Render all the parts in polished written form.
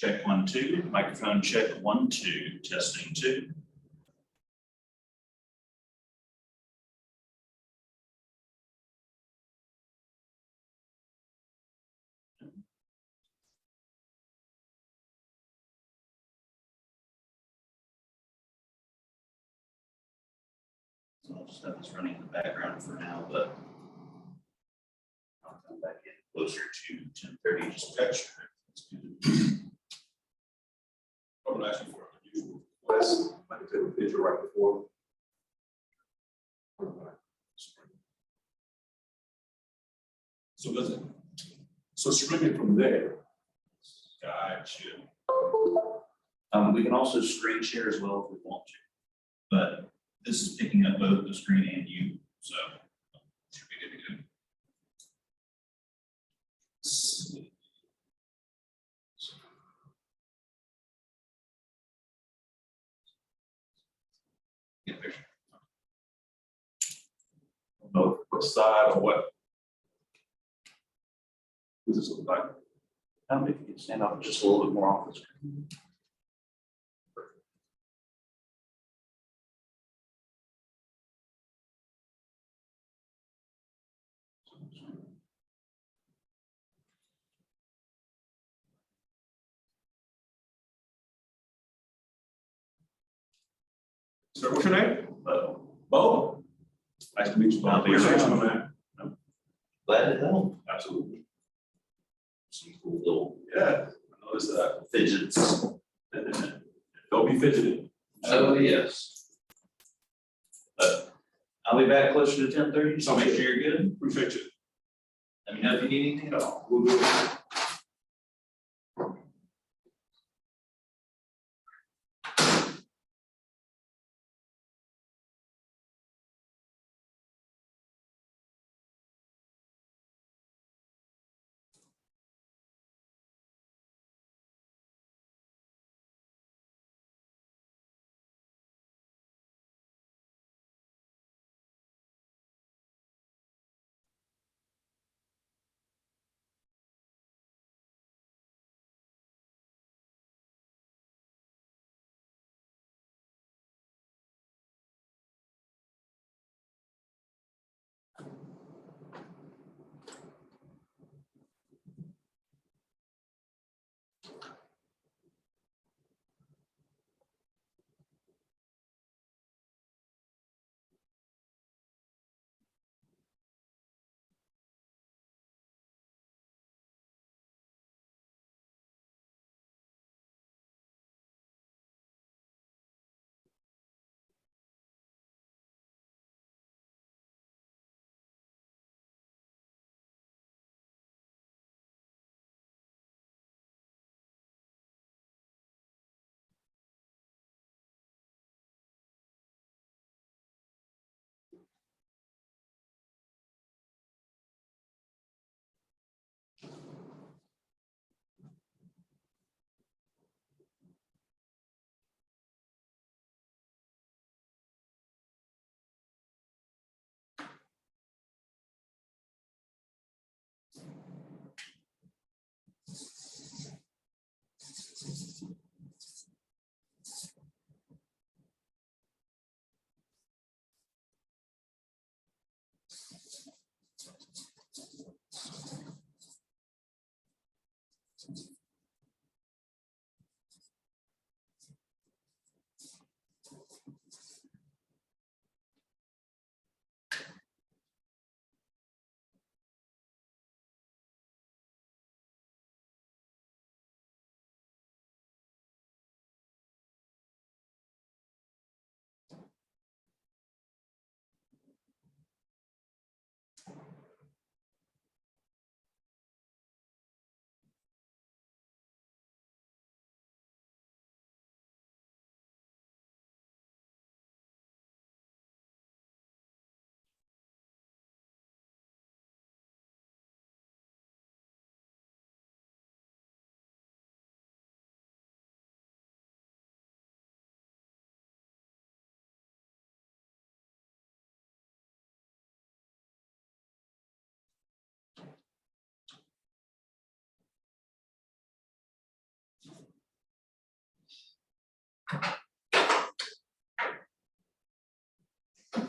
Check 1, 2. Microphone check 1, 2. Testing 2. So I'll just have this running in the background for now, but I'll come back in closer to 10:30 just to make sure it's good. I'm gonna ask you for an unusual request. I can take a picture right before. So does it, so streaming from there. Gotcha. We can also screen share as well if we want to, but this is picking up both the screen and you, so should be good to go. Get a picture. No, what side or what? What does this look like? If you can stand up just a little bit more off the screen. Sir, what's your name? But Bo. Nice to meet you, Bo. I'll be Appreciate around. you, man. glad to help. Absolutely. Some cool little Yeah, I noticed that. fidgets. Don't be fidgeting. Oh, yes. But I'll be back closer to 10:30, so make sure you're good. Appreciate you. Let me know if you need anything at all. We'll do it.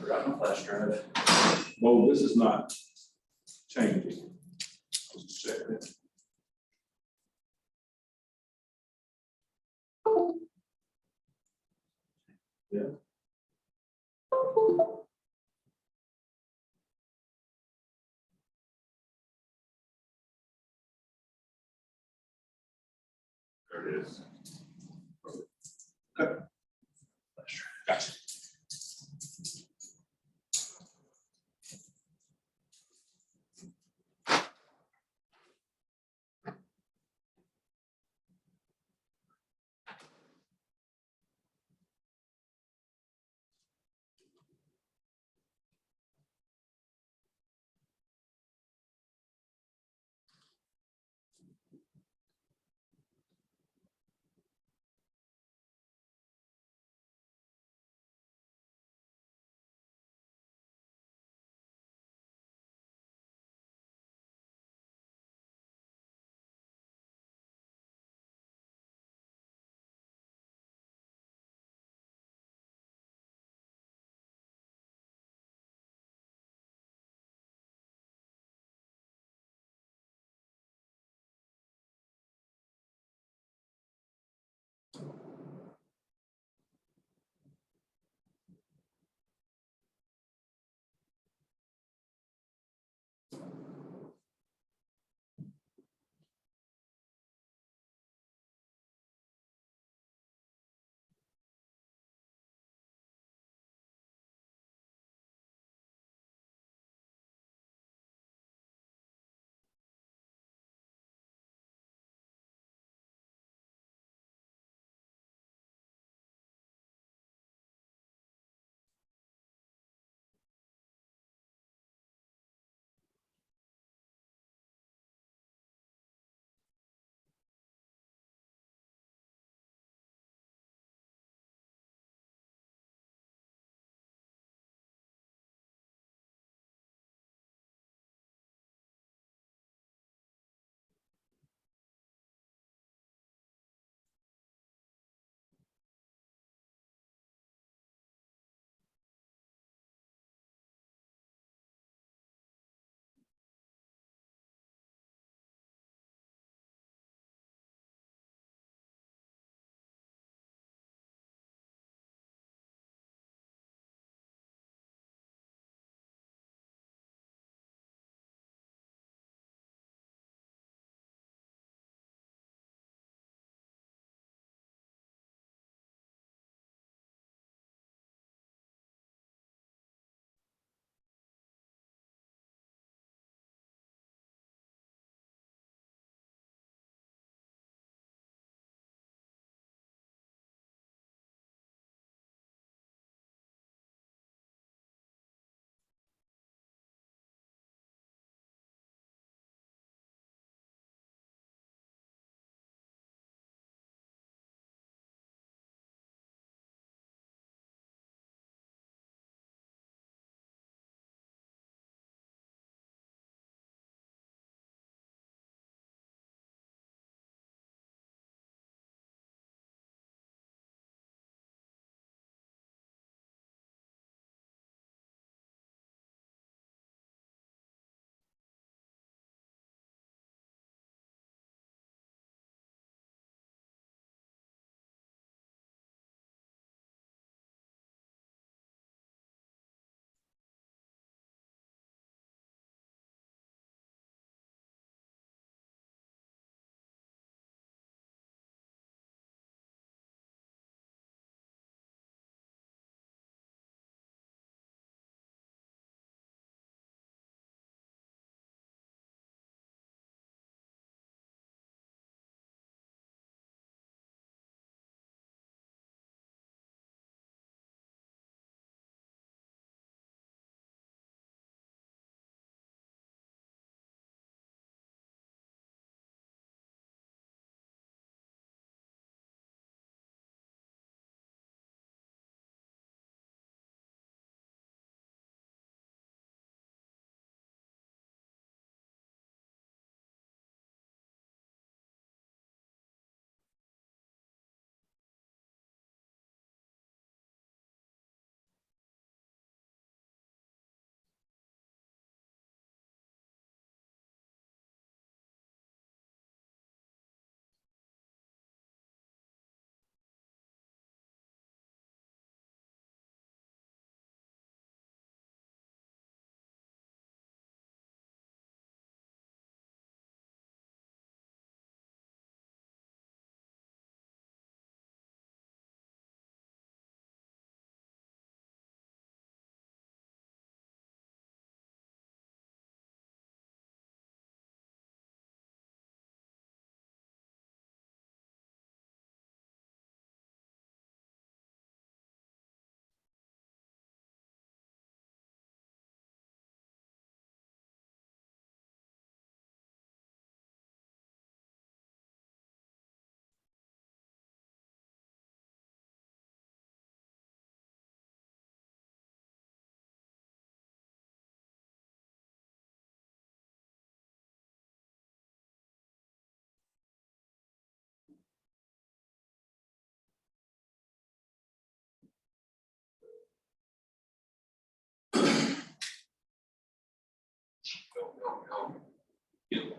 Forgot my flash drive. No, this is not changing. I was just checking it. Yeah. There it is. Okay. Gotcha.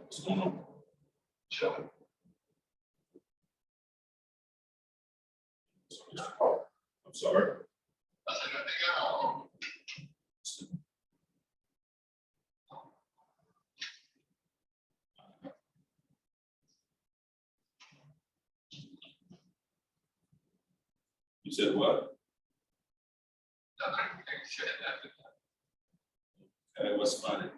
What's going on? Chilling. I'm sorry. I said, I think You said what? Okay, what's funny?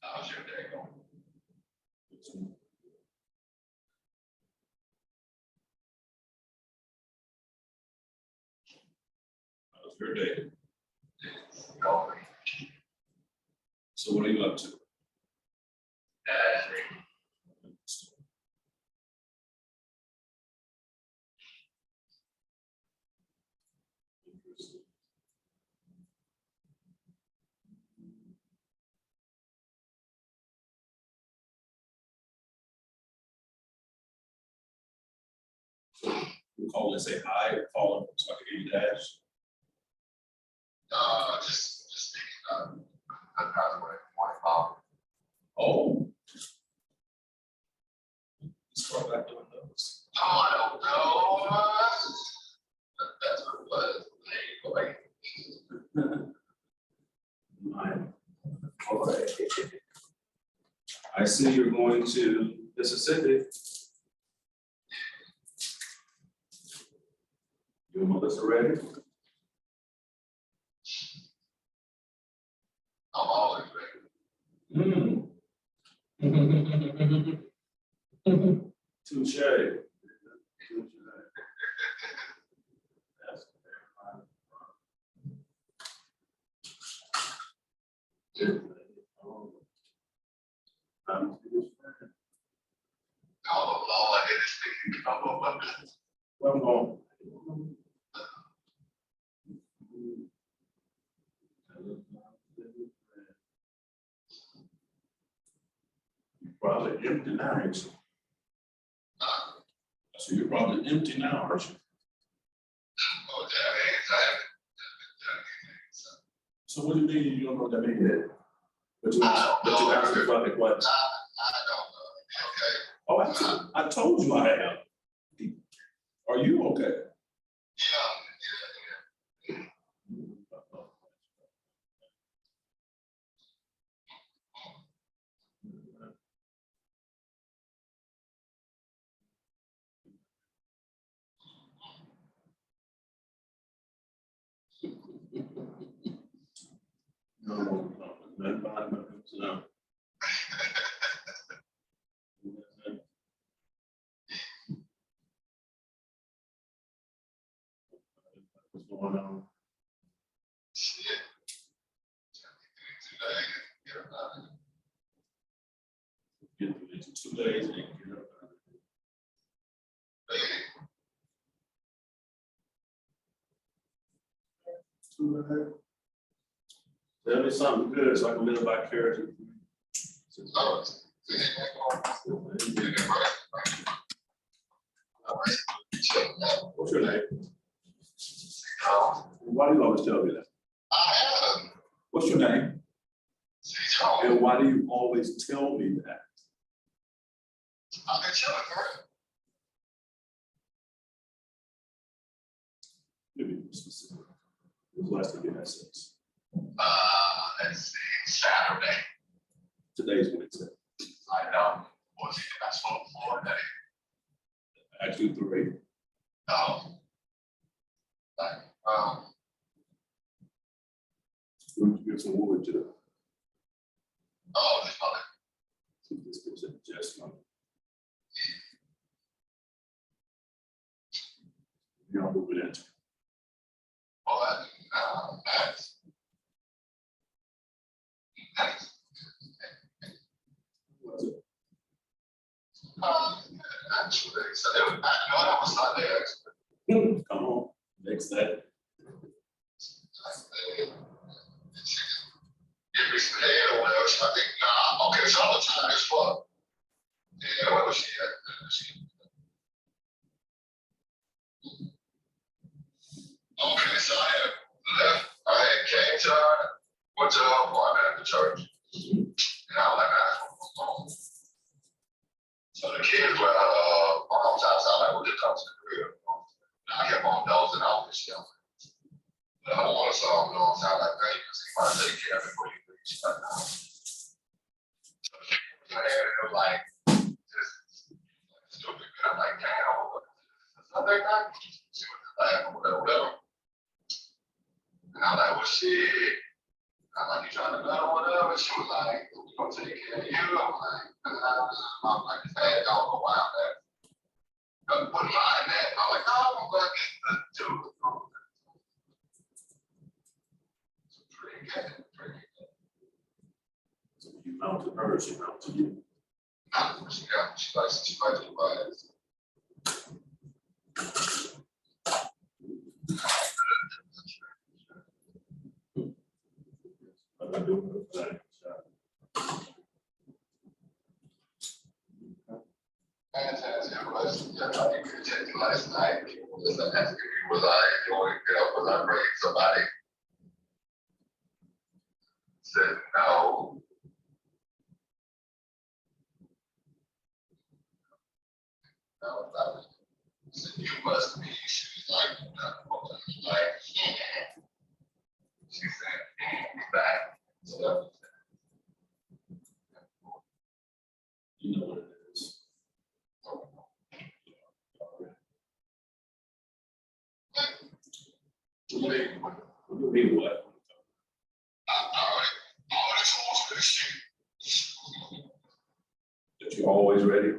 how's your day going? How's your day? Going. So what are you up to? You call and say hi or call them so I can hear you dash? Just thinking, that's what I want. Oh. Start back doing those. I don't know. That's what it was. Hey, boy. Mine. Okay. I see you're going to Mississippi. You and Melissa ready? I'm always ready. Touche. All I did is think, come on, Well, no. You're probably empty now, aren't you? So you're probably empty now, aren't you? oh, that means I haven't. So what do you mean you don't know what that means? But you I don't know. asked the fucking question. I don't know. Okay. Oh, I told you I am. Are you okay? Yeah. No, nothing about it, no. What's going on? Shit. Get through these 2 days and get up. Tell me something good so I can live vicariously. What's your name? Why do you always tell me that? What's your name? And why do you always tell me that? I've been chilling, bro. Maybe more specific. It was last time you had sex. Let's see, Saturday. Today's Wednesday. I know. Was it that's on Florida? Actually 3. We give some wood to the. This mother. This person just come. Y'all move it in. Was it? Actually, so I know that was not there. Come on, next that. Give me some head or whatever. So I think, nah, okay, so I'm gonna try this one. Yeah, what was she at? Okay, so I had left, I had came to her, went to her apartment at the church, and I was like, what's going on? So the kids were at mom's house, I was like, we'll just come to the crib. I kept on dozing off and shit. But I want to solve it on time like that, because he might take care of it before you leave. She's like, no. And it was like, just stupid. And I'm like, damn, it's not that night. She was just laughing, whatever. And I'm like, well, shit. I'm like, you trying to nut or whatever? She was like, we gonna take care of you. I'm like, I'm like, bad dog a while back. Put mine in that. I'm like, no, I'm gonna get the dude. Pretty good, pretty good. So you mounted her, she mounted you. She likes to buy. I'm not doing it. Fantastic. I could check it last night. People was asking me, was I enjoying it? Was I bringing somebody? Said no. No, I said, you must be. She was like, no. Like, yeah. She said, back. So, You know what it is. What do you mean what? all the tools for the shit. That you're always ready?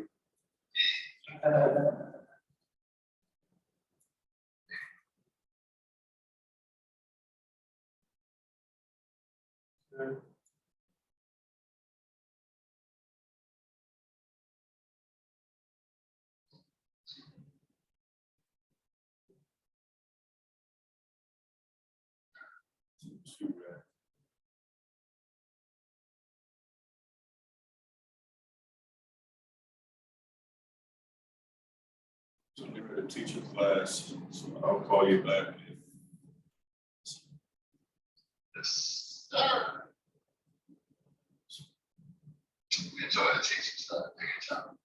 So get ready to teach a class, so I'll call you back. Yes, sir. Enjoy the teaching stuff. Anytime.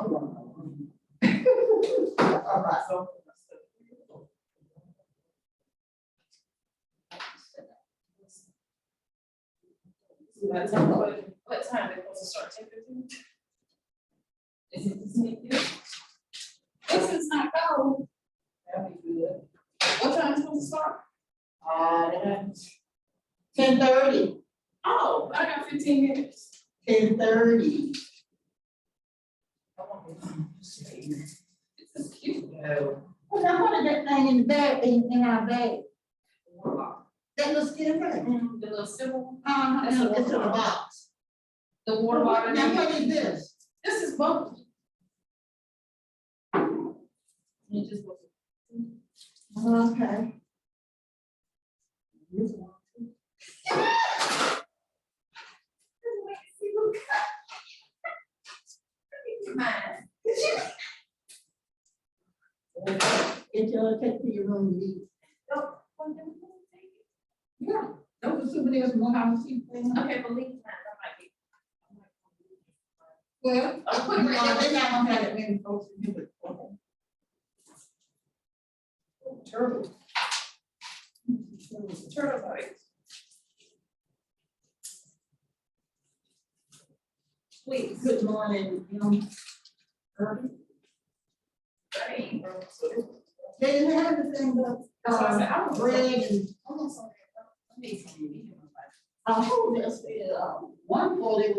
All right. What time they supposed to start, 10:15? Is it this meeting? This is not go. That'd be good. What time is supposed to start? 10:30. Oh, I got 15 minutes. 10:30. This is cute. No. Well, now what is that thing in the bag, in our bag? That little skinny bag? The little symbol, That's a it's in a water box. the water bottle. Now what is this? This is both. You just. Okay. Until I take to your room and leave. Yeah, those are souvenirs from Ohio City. Okay, believe that, that might be. Well, I'll put it right no, there. they're not gonna have that many folks to do it. Okay. Turtle. Turtle bites. Please. Good morning, Irving. Right. They didn't have anything but, So I said, I was bread and, I need some meat. who just said, one floor, they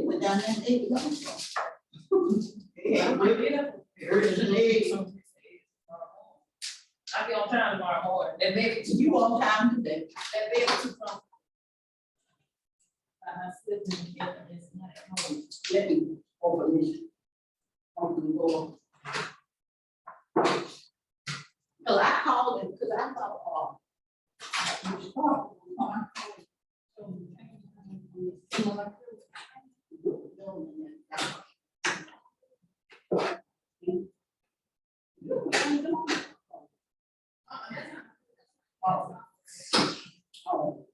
went down there and ate the other floor. Yeah, might be enough. There's an egg. I'll be on time tomorrow morning. That baby, You on time today. that baby too strong. I slipped in the kitchen, it's not at home. Let me open this. Open the door. Cause I called him, cause I thought, he was talking, Oh.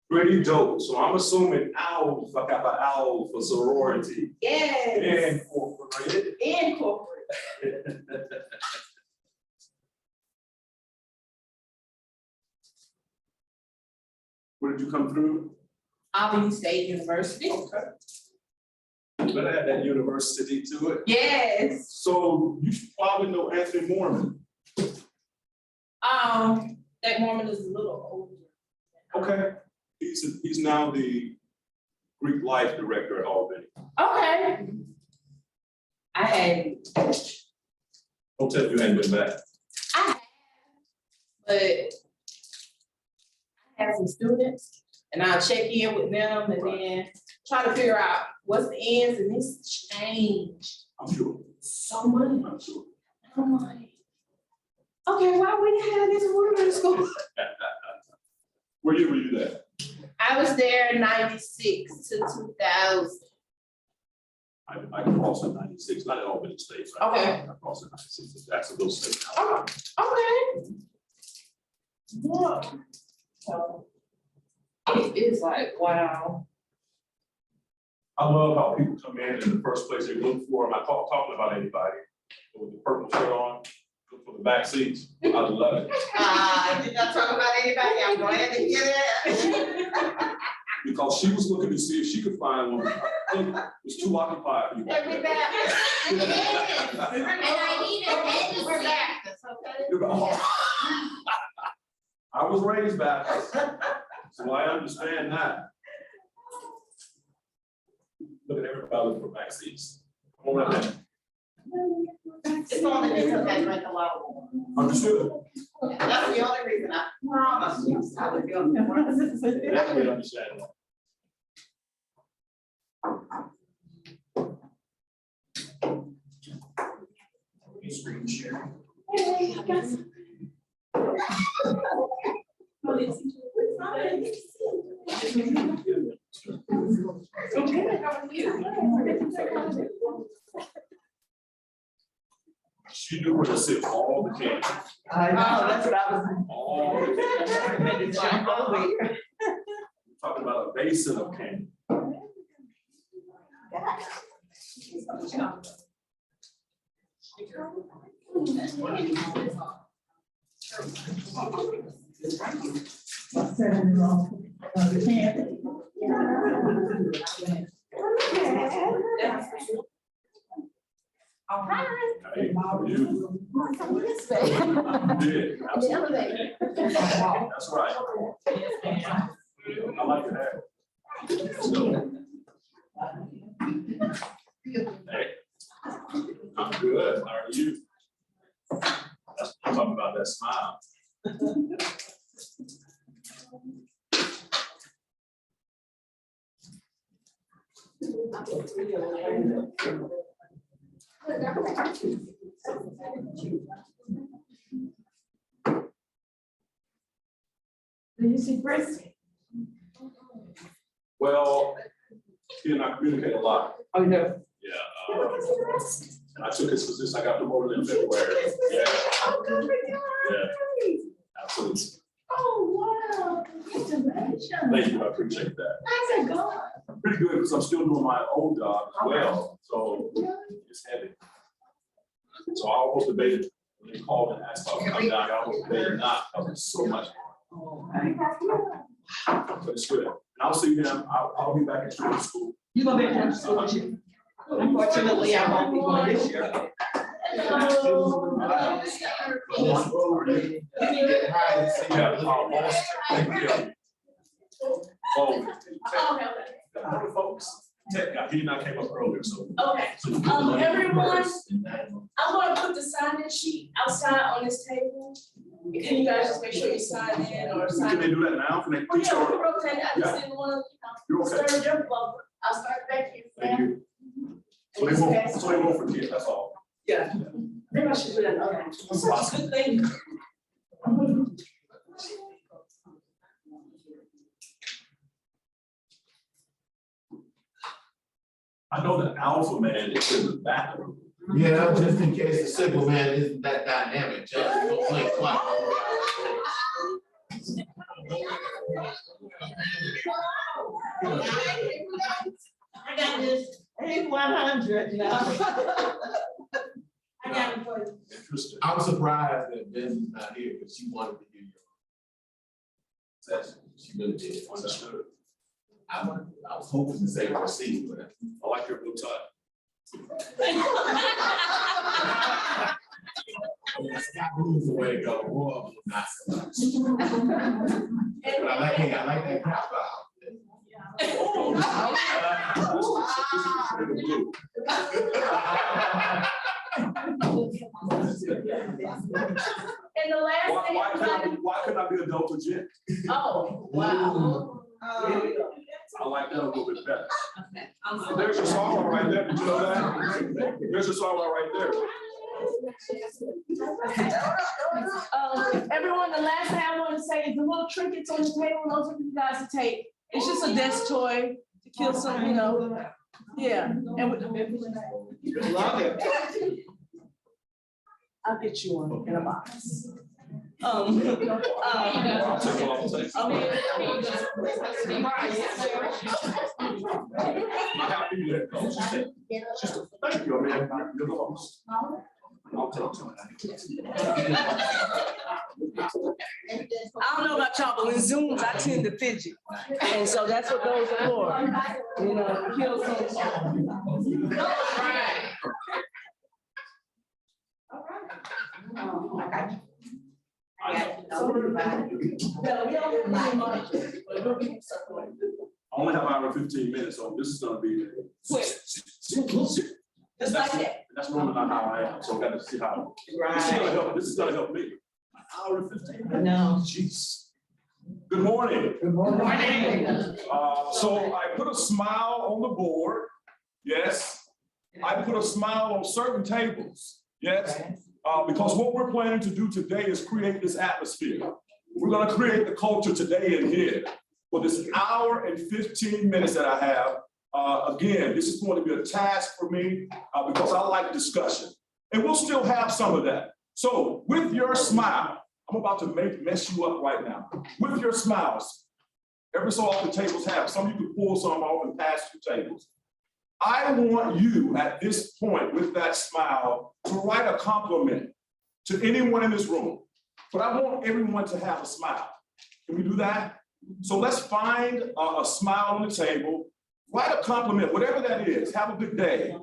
Pretty dope. So I'm assuming owl, like I have an owl for sorority Yes. and corporate. And corporate. Where did you come through? Albany State University. You better have that university to it. Yes. So you should probably know Anthony Mormon. That Mormon is a little older. Okay. He's now the Greek life director at Albany. Okay. I had, Don't tell me you hadn't been back. but I have some students and I'll check in with them and then try to figure out what's the ends, and it's changed I'm sure. so much. I'm sure. I'm like, okay, why we have this woman in school? Where year were you there? I was there 96 to 2000. I crossed in 96, not at Albany State. But Okay. I crossed in 96, it's Jacksonville State. Oh, okay. Yeah. So it is like, wow. I love how people come in and the first place they look for, I'm not talking about anybody, with the purple shirt on, look for the back seats. I love it. Did not talk about anybody, I'm glad to hear that. Because she was looking to see if she could find one. I think it was too occupied. for you. We're back. And I need a head to We're see. back, that's okay. You're like, I was raised Baptist, so I understand that. Look at everybody looking for back seats. Come on right there. It's only because I drank a lot of water. Understood. That's the only reason I promise you, I would go. Definitely understand that. You screen share. Okay, how are you? She knew where to sit all the candy. I know, that's what I was. All the candy. I meant to jump over here. We're talking about a basin of candy. All right. Hey, you did, absolutely. That's right. I like that. So. Hey, I'm good. How are you? That's, I'm talking about that smile. Do you see Chris? Well, he and I communicate a lot. Oh, no. Yeah. And I took his position. I got promoted in February. Yeah. Yeah. Absolutely. Oh, wow. Congratulations. Thank you. I appreciate that. How's it going? Pretty good because I'm still doing my old job as well. So it's heavy. So I almost debated when they called and asked if I would come down. I almost debated not because it's so much. But it's good. And I'll see him. I'll be back in school. You gonna be in school with you? Unfortunately, I won't be going this year. Thank you. Oh, other folks, Ted got, he and I came up earlier, so. Okay, everyone, I'm gonna put the sign-in sheet outside on this table. Can you guys just make sure you sign in or Can sign they in? do that now? Can they Oh, please yeah, we start? can rotate, I Yeah. just didn't wanna, You're okay. stir your bubble. I'll start back here. Thank you. So they won't forget, that's all. Yeah. Maybe I should do that another time. It's such a good thing. I know the alpha man is in the bathroom. Yeah, just in case the simple man isn't that dynamic, just don't play quiet. I got this, ain't 100 now. I got it for you. Interesting. I'm surprised that Ben's not here, because she wanted to hear your session. She really did. Understood. I was hoping to say proceed, but I like your blue tie. Scott Blue's the way to go. Whoa, not so much. But I like that crowd. And the last thing, everybody, Why couldn't I be a Delta Jet? oh, wow. I like that a little bit better. Okay, I'm sorry. There's your song right there. Did you know that? There's your song right there. Everyone, the last thing I want to say is the little trinkets on the table, those are for you guys to take. It's just a desk toy to kill some, yeah. And with Love it. I'll get you one in a box. I'll take one, I'll take one. I'm happy to let it go. Thank you, man. You're the host. I'll take two. I don't know about y'all, but in Zooms, I tend to fidget. And so that's what those are for, kill some. I only have an hour and 15 minutes, so this is gonna be. Quick. Just like that. That's normally not how I am, so we got to see how. This is gonna help me. An hour and 15. No. Jeez. Good morning. Good morning. So I put a smile on the board. Yes. I put a smile on certain tables. Yes. Because what we're planning to do today is create this atmosphere. We're going to create the culture today and here. For this hour and 15 minutes that I have, again, this is going to be a task for me because I like discussion. And we'll still have some of that. So with your smile, I'm about to mess you up right now. With your smiles, every so often tables have, some you can pull some off and pass through tables. I want you at this point with that smile to write a compliment to anyone in this room. But I want everyone to have a smile. Can we do that? So let's find a smile on the table, write a compliment, whatever that is. Have a good day.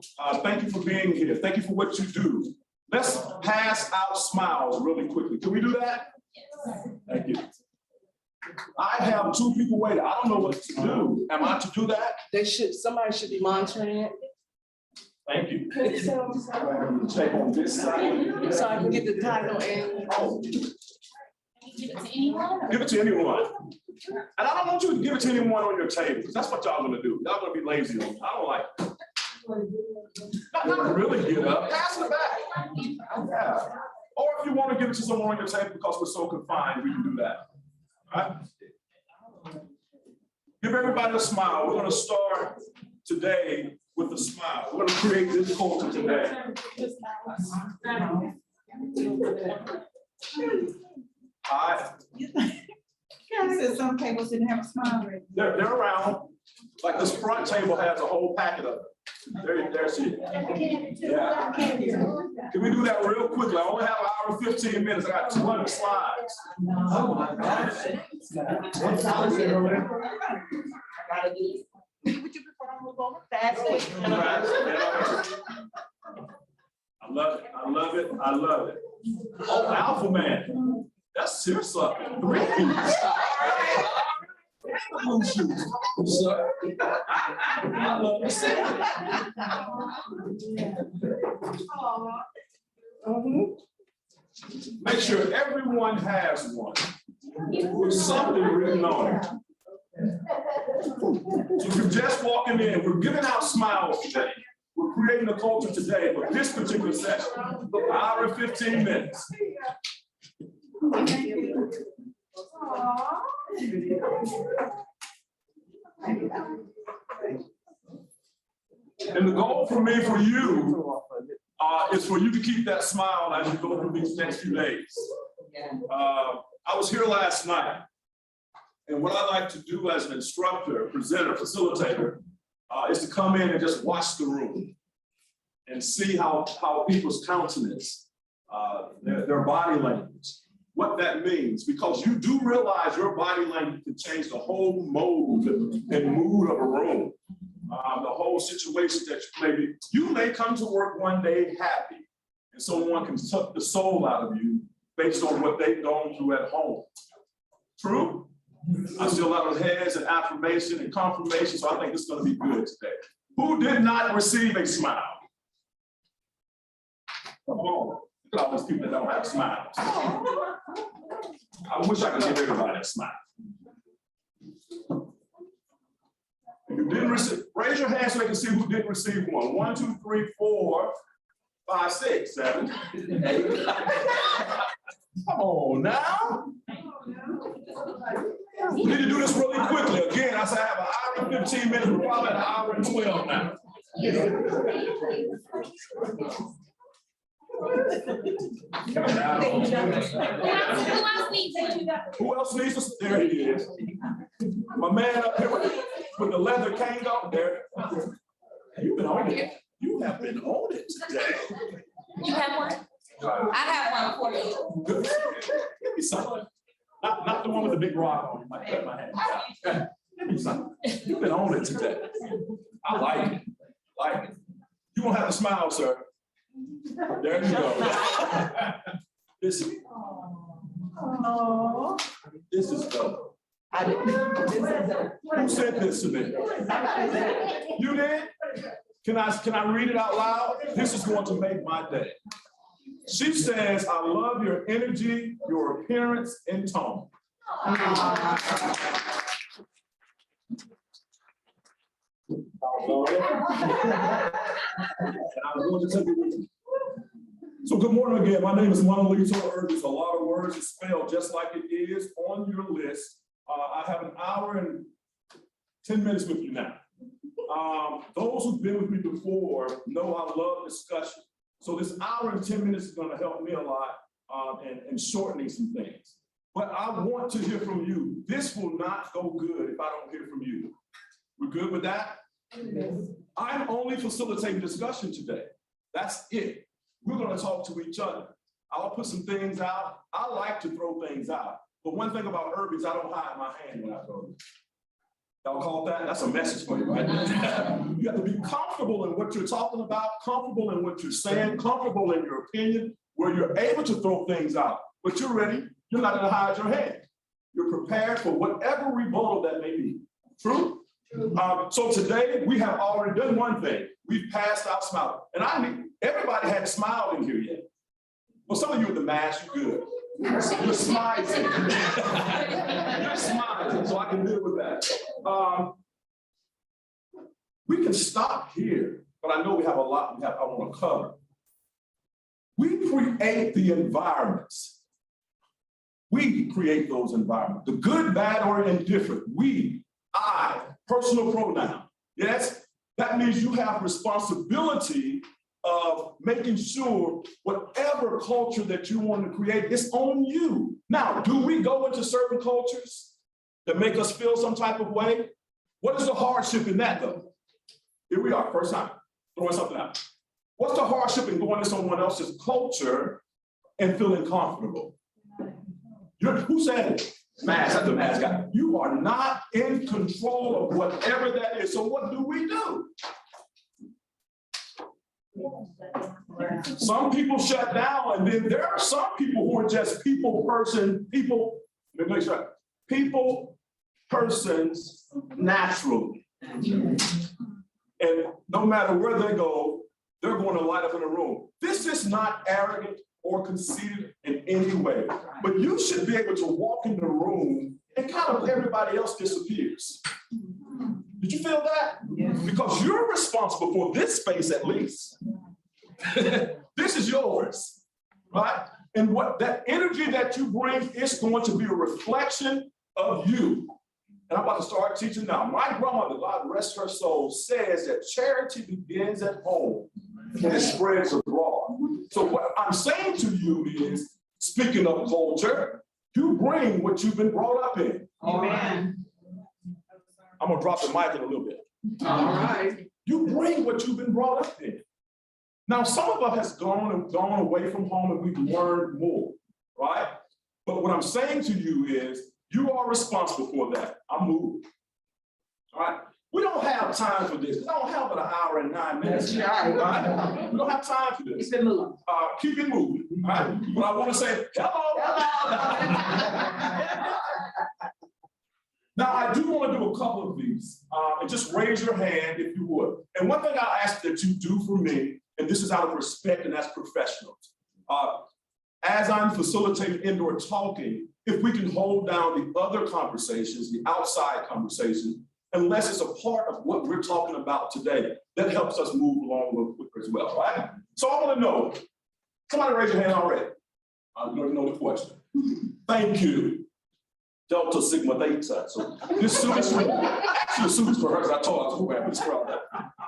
Thank you for being here. Thank you for what you do. Let's pass out smiles really quickly. Can we do that? Thank you. I have two people waiting. I don't know what to do. Am I to do that? Somebody should be monitoring it, Thank you. Check on this side. so I can get the title and. Oh, Give it to anyone? give it to anyone. And I don't want you to give it to anyone on your table, because that's what y'all gonna do. Y'all gonna be lazy on me. I don't like it. Not really get up, pass it back. Yeah. Or if you want to give it to someone on your table because we're so confined, we can do that. All right? Give everybody a smile. We're gonna start today with a smile. We're gonna create this culture today. You said some tables didn't have a smile. They're around, like this front table has a whole packet of it. There's it. Yeah. Can we do that real quickly? I only have an hour and 15 minutes. I got 200 slides. Oh my gosh. Would you prefer to move over fast? I love it. I love it. I love it. Oh, Alpha Man. That's serious. I love it. Make sure everyone has one with something written on it. So if you're just walking in, we're giving out smiles today. We're creating a culture today, but this particular session, an hour and 15 minutes. And the goal for me, for you, is for you to keep that smile as you go through these next few days. I was here last night, And what I like to do as an instructor, presenter, facilitator, is to come in and just watch the room and see how people's countenance, their body language, what that means, because you do realize your body language can change the whole mode and mood of a room. The whole situation that you may come to work one day happy, and someone can suck the soul out of you based on what they've gone through at home. True? I see a lot of heads and affirmation and confirmation, so I think it's going to be good today. Who did not receive a smile? Come on. Look at all those people that don't have smiles. I wish I could give everybody a smile. If you didn't receive, raise your hand so they can see who didn't receive one. 1, 2, 3, 4, 5, 6, 7, 8. Come on now. We need to do this really quickly. Again, I said I have an hour and 15 minutes, we're probably at an hour and 12 now. Who else needs us? There he is. My man up here with the leather cane on there. You've been on it. You have been on it today. You have one? I have one for you. Good. Give me something. Not the one with the big rock on it. Might cut my hand. Give me something. You've been on it today. I like it. Like it. You won't have to smile, sir. There you go. This is dope. Who said this to me? You did? Can I read it out loud? This is going to make my day. She says, I love your energy, your appearance, and tone. So good morning again. My name is Monalito Irving. A lot of words are spelled just like it is on your list. I have an hour and 10 minutes with you now. Those who've been with me before know I love discussion. So this hour and 10 minutes is going to help me a lot in shortening some things. But I want to hear from you. This will not go good if I don't hear from you. We're good with that? Yes. I'm only facilitating discussion today. That's it. We're going to talk to each other. I'll put some things out. I like to throw things out. But one thing about Irving is I don't hide my hand when I throw it. Y'all call that? That's a message for you, right? You have to be comfortable in what you're talking about, comfortable in what you're saying, comfortable in your opinion, where you're able to throw things out. But you're ready. You're not going to hide your hand. You're prepared for whatever rebuttal that may be. True? So today we have already done one thing. We've passed out smiling. And everybody hadn't smiled in here yet. Well, some of you with the mask, you're good. You're smiling. You're smiling, so I can deal with that. We can stop here, but I know we have a lot I want to cover. We create the environments. We create those environments. The good, bad, or indifferent. We, I, personal pronoun. Yes, that means you have responsibility of making sure whatever culture that you want to create is on you. Now, do we go into certain cultures that make us feel some type of way? What is the hardship in that, though? Here we are, first time, throwing something out. What's the hardship in going to someone else's culture and feeling comfortable? Who said it? Mask, that's the mask guy. You are not in control of whatever that is. So what do we do? Some people shut down, and then there are some people who are just people, persons naturally. And no matter where they go, they're going to light up in a room. This is not arrogant or conceited in any way, but you should be able to walk in the room and kind of everybody else disappears. Did you feel that? Yes. Because you're responsible for this space at least. This is yours, right? And what that energy that you bring is going to be a reflection of you. And I'm about to start teaching now. My grandmother, God rest her soul, says that charity begins at home and it spreads abroad. So what I'm saying to you is, speaking of culture, you bring what you've been brought up in. Amen. I'm gonna drop the mic in a little bit. All right. You bring what you've been brought up in. Now, some of us has gone away from home and we've learned more, right? But what I'm saying to you is, you are responsible for that. I'm moving. All right? We don't have time for this. We don't have but an hour and 9 minutes. That's right. Right? We don't have time for this. Keep it moving. Keep it moving. All right? But I want to say, hello. Now, I do want to do a couple of these. And just raise your hand if you would. And one thing I ask that you do for me, and this is out of respect and as professionals, as I'm facilitating indoor talking, if we can hold down the other conversations, the outside conversations, unless it's a part of what we're talking about today, that helps us move along a little quicker as well, right? So I want to know, somebody raise your hand already. I already know the question. Thank you. Delta Sigma Theta. So this suit is for, actually the suit is for her, because I told her I was going to scrub that.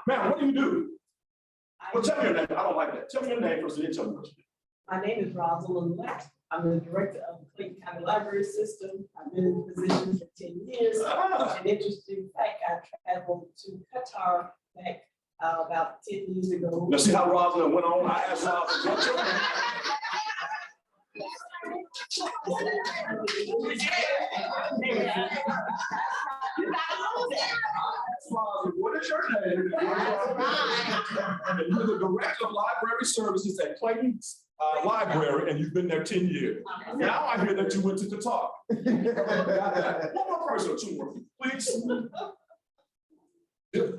Man, what do you do? Well, tell me your name. I don't like that. Tell me your name first, and then tell me what you do. My name is Rosalind Lex. I'm the director of the Clayton County Library System. I've been in the position for 10 years. An interesting fact, I traveled to Qatar back about 10 years ago. Now see how Rosalind went on? I asked Rosalind, what's your name? What is your name? And you're the director of library services at Clayton Library, and you've been there 10 years. Now I hear that you went to Qatar. One more person or two more, please.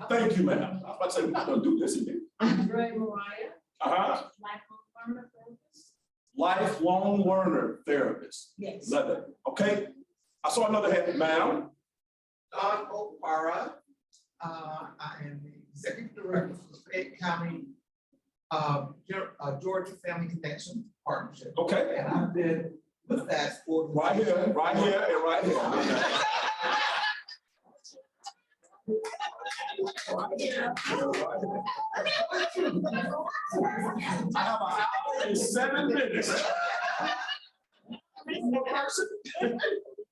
Thank you, ma'am. I was about to say, we're not gonna do this in here. Andre Mariah, Uh-huh. lifelong learner therapist. Lifelong learner therapist. Yes. Love it. Okay. I saw another hand, ma'am. Don O'Hara. I am the executive director for the Fayette County Georgia Family Connection Partnership. Okay. And I've been with that for. Right here, and right here. I have an hour and 7 minutes.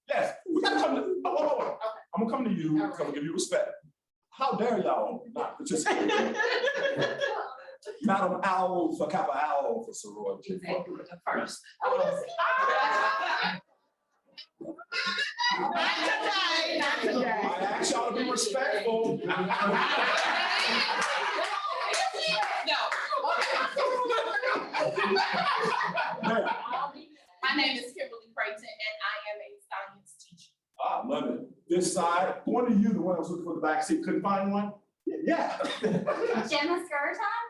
Yes, we gotta come to, oh, I'm gonna come to you, I'm gonna give you respect. How dare y'all not participate? Madam Owl for Kappa Owl for sorority. First. Not today. I ask y'all to be respectful. My name is Kimberly Creighton, and I am a science teacher. I love it. This side, one of you, the one that was looking for the back seat, couldn't find one? Yeah. Gemma Skirton,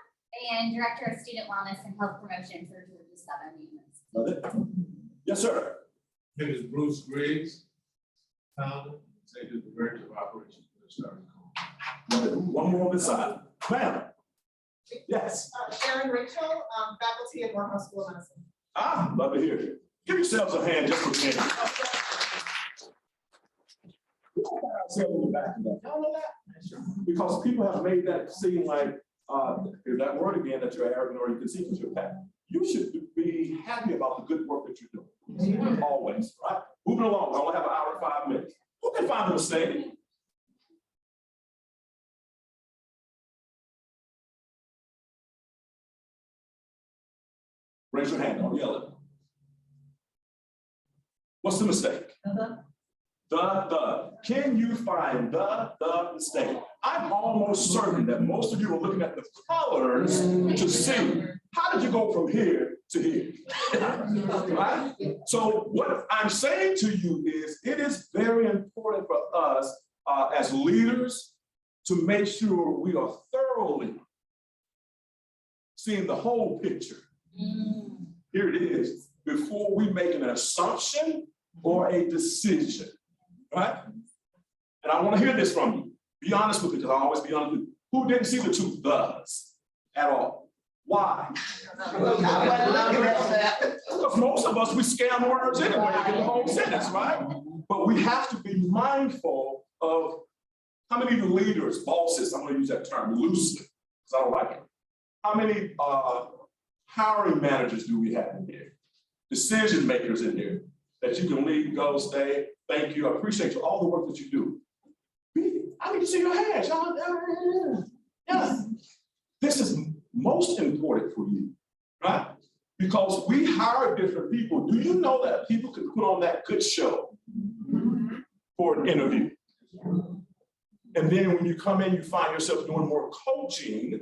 and Director of Student Wellness and Health Promotion for Georgia Southern Units. Love it. Yes, sir. My name is Bruce Griggs, founder, executive director of operations for the Starting Love it. One more on this side. Ma'am. Yes. Sharon Rachel, faculty at Morehouse School of Medicine. Love to hear it. Give yourselves a hand just for me. Because people have made that seem like, here's that word again that you're arrogant or you can see because you're fat. You should be happy about the good work that you're doing. Always, right? Moving along, we only have an hour and 5 minutes. Who can find the mistake? Raise your hand, don't yell it. What's the mistake? The. Can you find the mistake? I'm almost certain that most of you are looking at the colors to see, how did you go from here to here? Right? So what I'm saying to you is, it is very important for us as leaders to make sure we are thoroughly seeing the whole picture. Here it is, before we make an assumption or a decision, right? And I want to hear this from you. Be honest with me, because I always be honest with you. Who didn't see the two thes at all? Why? Because most of us, we scam words anyway to get the whole sentence, right? But we have to be mindful of how many of the leaders, bosses, I'm going to use that term loosely, because I don't like it. How many hiring managers do we have in here? Decision makers in here that you can leave, go, stay. Thank you. I appreciate you, all the work that you do. I need to see your hands. Y'all. Yes. This is most important for you, right? Because we hire different people. Do you know that people can put on that good show for an interview? And then when you come in, you find yourself doing more coaching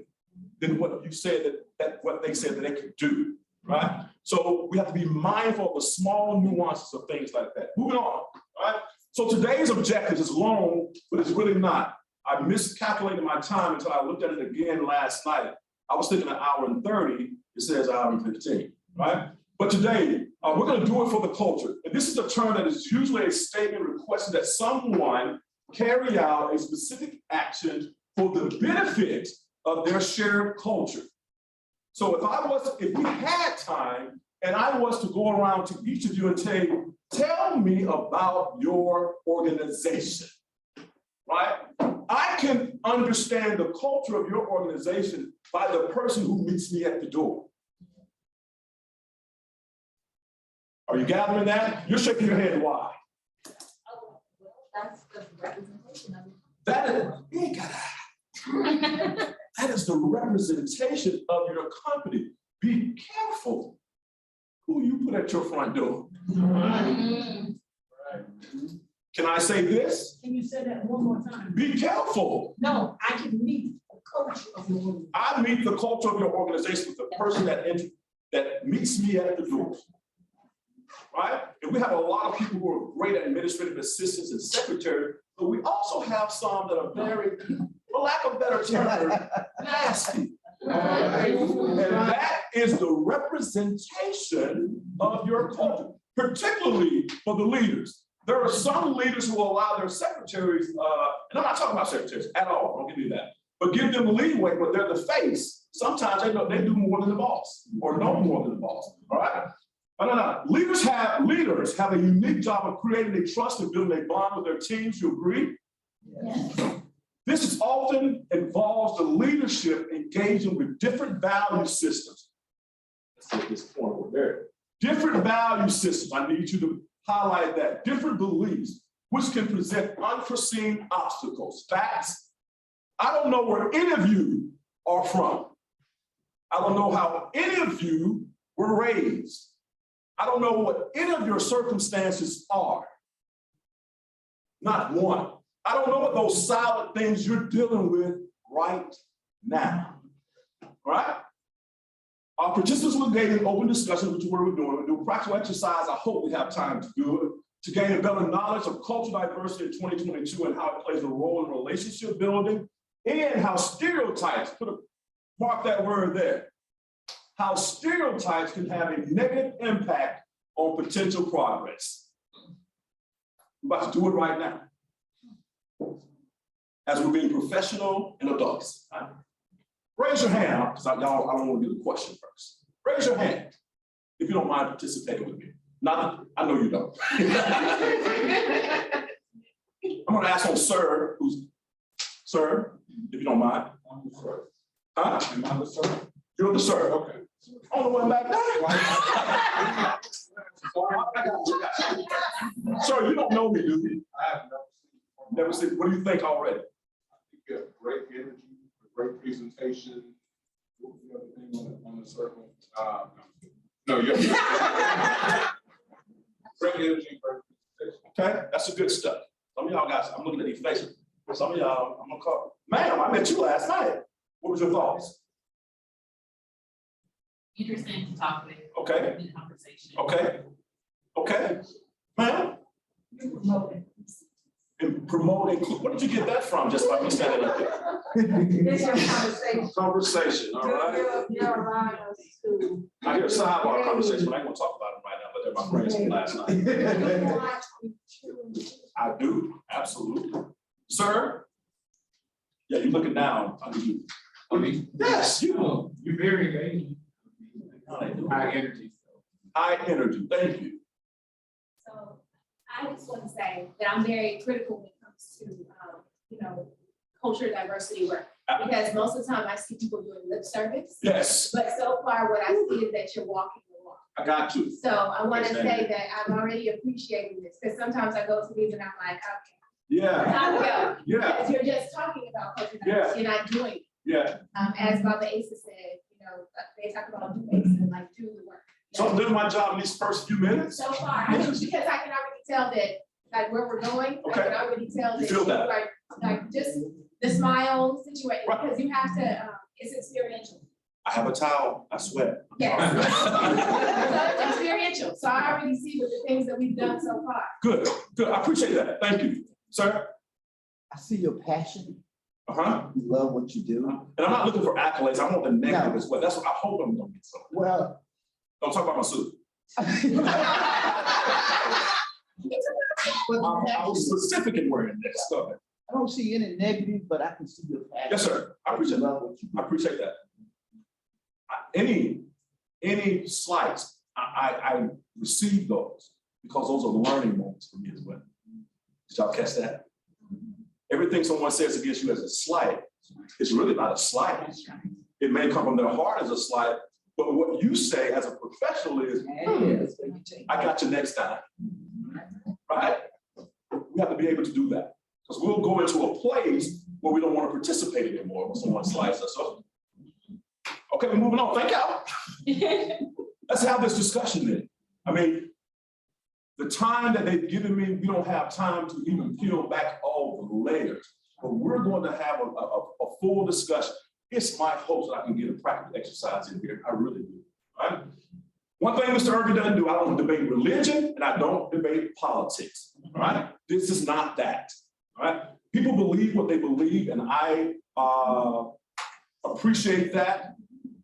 than what you said what they said that they could do, right? So we have to be mindful of the small nuances of things like that. Moving on, right? So today's objective is long, but it's really not. I miscalculated my time until I looked at it again last night. I was thinking 1 hour and 30, it says 1 hour and 15, right? But today, we're gonna do it for the culture. And this is a term that is usually a statement requesting that someone carry out a specific action for the benefit of their shared culture. So if we had time and I was to go around to each of you and tell me about your organization, right? I can understand the culture of your organization by the person who meets me at the door. Are you gathering that? You're shaking your head, why? That's the representation of it. That is the representation of your company. Be careful who you put at your front door. Can I say this? Can you say that one more time? Be careful. No, I can meet the culture of your organization. I meet the culture of your organization with the person that meets me at the door. Right? And we have a lot of people who are great administrative assistants and secretaries, but we also have some that are very, for lack of better term, nasty. And that is the representation of your culture, particularly for the leaders. There are some leaders who allow their secretaries, and I'm not talking about secretaries at all, don't give me that, but give them leeway, but they're the face. Sometimes they know they do more than the boss or know more than the boss, all right? No. Leaders have a unique job of creating a trust and building a bond with their teams. You agree? Yes. This is often involves the leadership engaging with different value systems. Let's get this point over there. Different value systems. I need you to highlight that. Different beliefs, which can present unforeseen obstacles. Facts. I don't know where any of you are from. I don't know how any of you were raised. I don't know what any of your circumstances are. Not one. I don't know what those solid things you're dealing with right now. All right? Our participants will engage in open discussion, which is what we're doing. We'll do a practical exercise. I hope we have time to do it, to gain a better knowledge of cultural diversity in 2022 and how it plays a role in relationship building, and how stereotypes, mark that word there, how stereotypes can have a negative impact on potential progress. We're about to do it right now, as we're being professional and adults. Right? Raise your hand, because I don't want to do the question first. Raise your hand if you don't mind participating with me. Not, I know you don't. I'm going to ask on Sir, Sir, if you don't mind. I'm the Sir. Huh? Am I the Sir? You're the Sir. Okay. On the one back there. Sir, you don't know me, do you? I have Never seen. What do you think already? You have great energy, great presentation. What was the other thing on the circle? No, you have great energy, great presentation. Okay, that's the good stuff. Some of y'all guys, I'm looking at these faces. Some of y'all, I'm gonna call. Ma'am, I met you last night. What was your thoughts? Interesting to talk with. Okay. In conversation. Okay. Ma'am? And promoting, where did you get that from? Just by me standing up there? It's your conversation. Conversation, all right? You're allowing us to. I hear a sidebar conversation, but I ain't gonna talk about it right now, but they're my friends from last night. I do, absolutely. Sir? Yeah, you're looking down. I mean, Yes, you. you're very engaging. High energy. High energy, thank you. So I just want to say that I'm very critical when it comes to, culture diversity work. Because most of the time I see people doing lip service, Yes, but so far what I see is that you're walking the walk. I got you. So I want to Yes, ma'am. say that I'm already appreciating this, because sometimes I go to these and I'm like, okay, Yeah, time to go. yeah, Because you're just talking about culture, Yeah. you're not doing it. yeah. As Baba Asa said, you know, they talk about do Asa and like do the work. So I'm doing my job in these first few minutes. So far, I think because I can already tell that, like where we're going, I Okay. can already tell You that. feel that? Like just the smile situation, Right. because you have to, it's experiential. I have a towel, I sweat. Yes. So it's experiential, so I already see with the things that we've done so far. Good, good. I appreciate that. Thank you, sir. I see your passion. Uh-huh. You love what you do. And I'm not looking for accolades. I want the negative as well. That's what I hope I'm gonna get some. Well, Don't talk about my suit. I was specific in wearing this stuff. I don't see any negative, but I can see your passion. Yes, sir. I appreciate You that. love what you do. I appreciate that. Any slights, I receive those because those are learning moments for me as well. Did y'all catch that? Everything someone says against you as a slight, it's really not a slight. It may come from their heart as a slight, but what you say as a professional is, I got you next time. Right? We have to be able to do that because we'll go into a place where we don't want to participate anymore when someone slides us up. Okay, we're moving on. Thank y'all. Let's have this discussion then. I mean, the time that they've given me, we don't have time to even peel back all the layers, but we're going to have a full discussion. It's my hope that I can get a practical exercise in here. I really do. Right? One thing Mr. Irving doesn't do, I don't debate religion and I don't debate politics. All right? This is not that. All right? People believe what they believe, and I appreciate that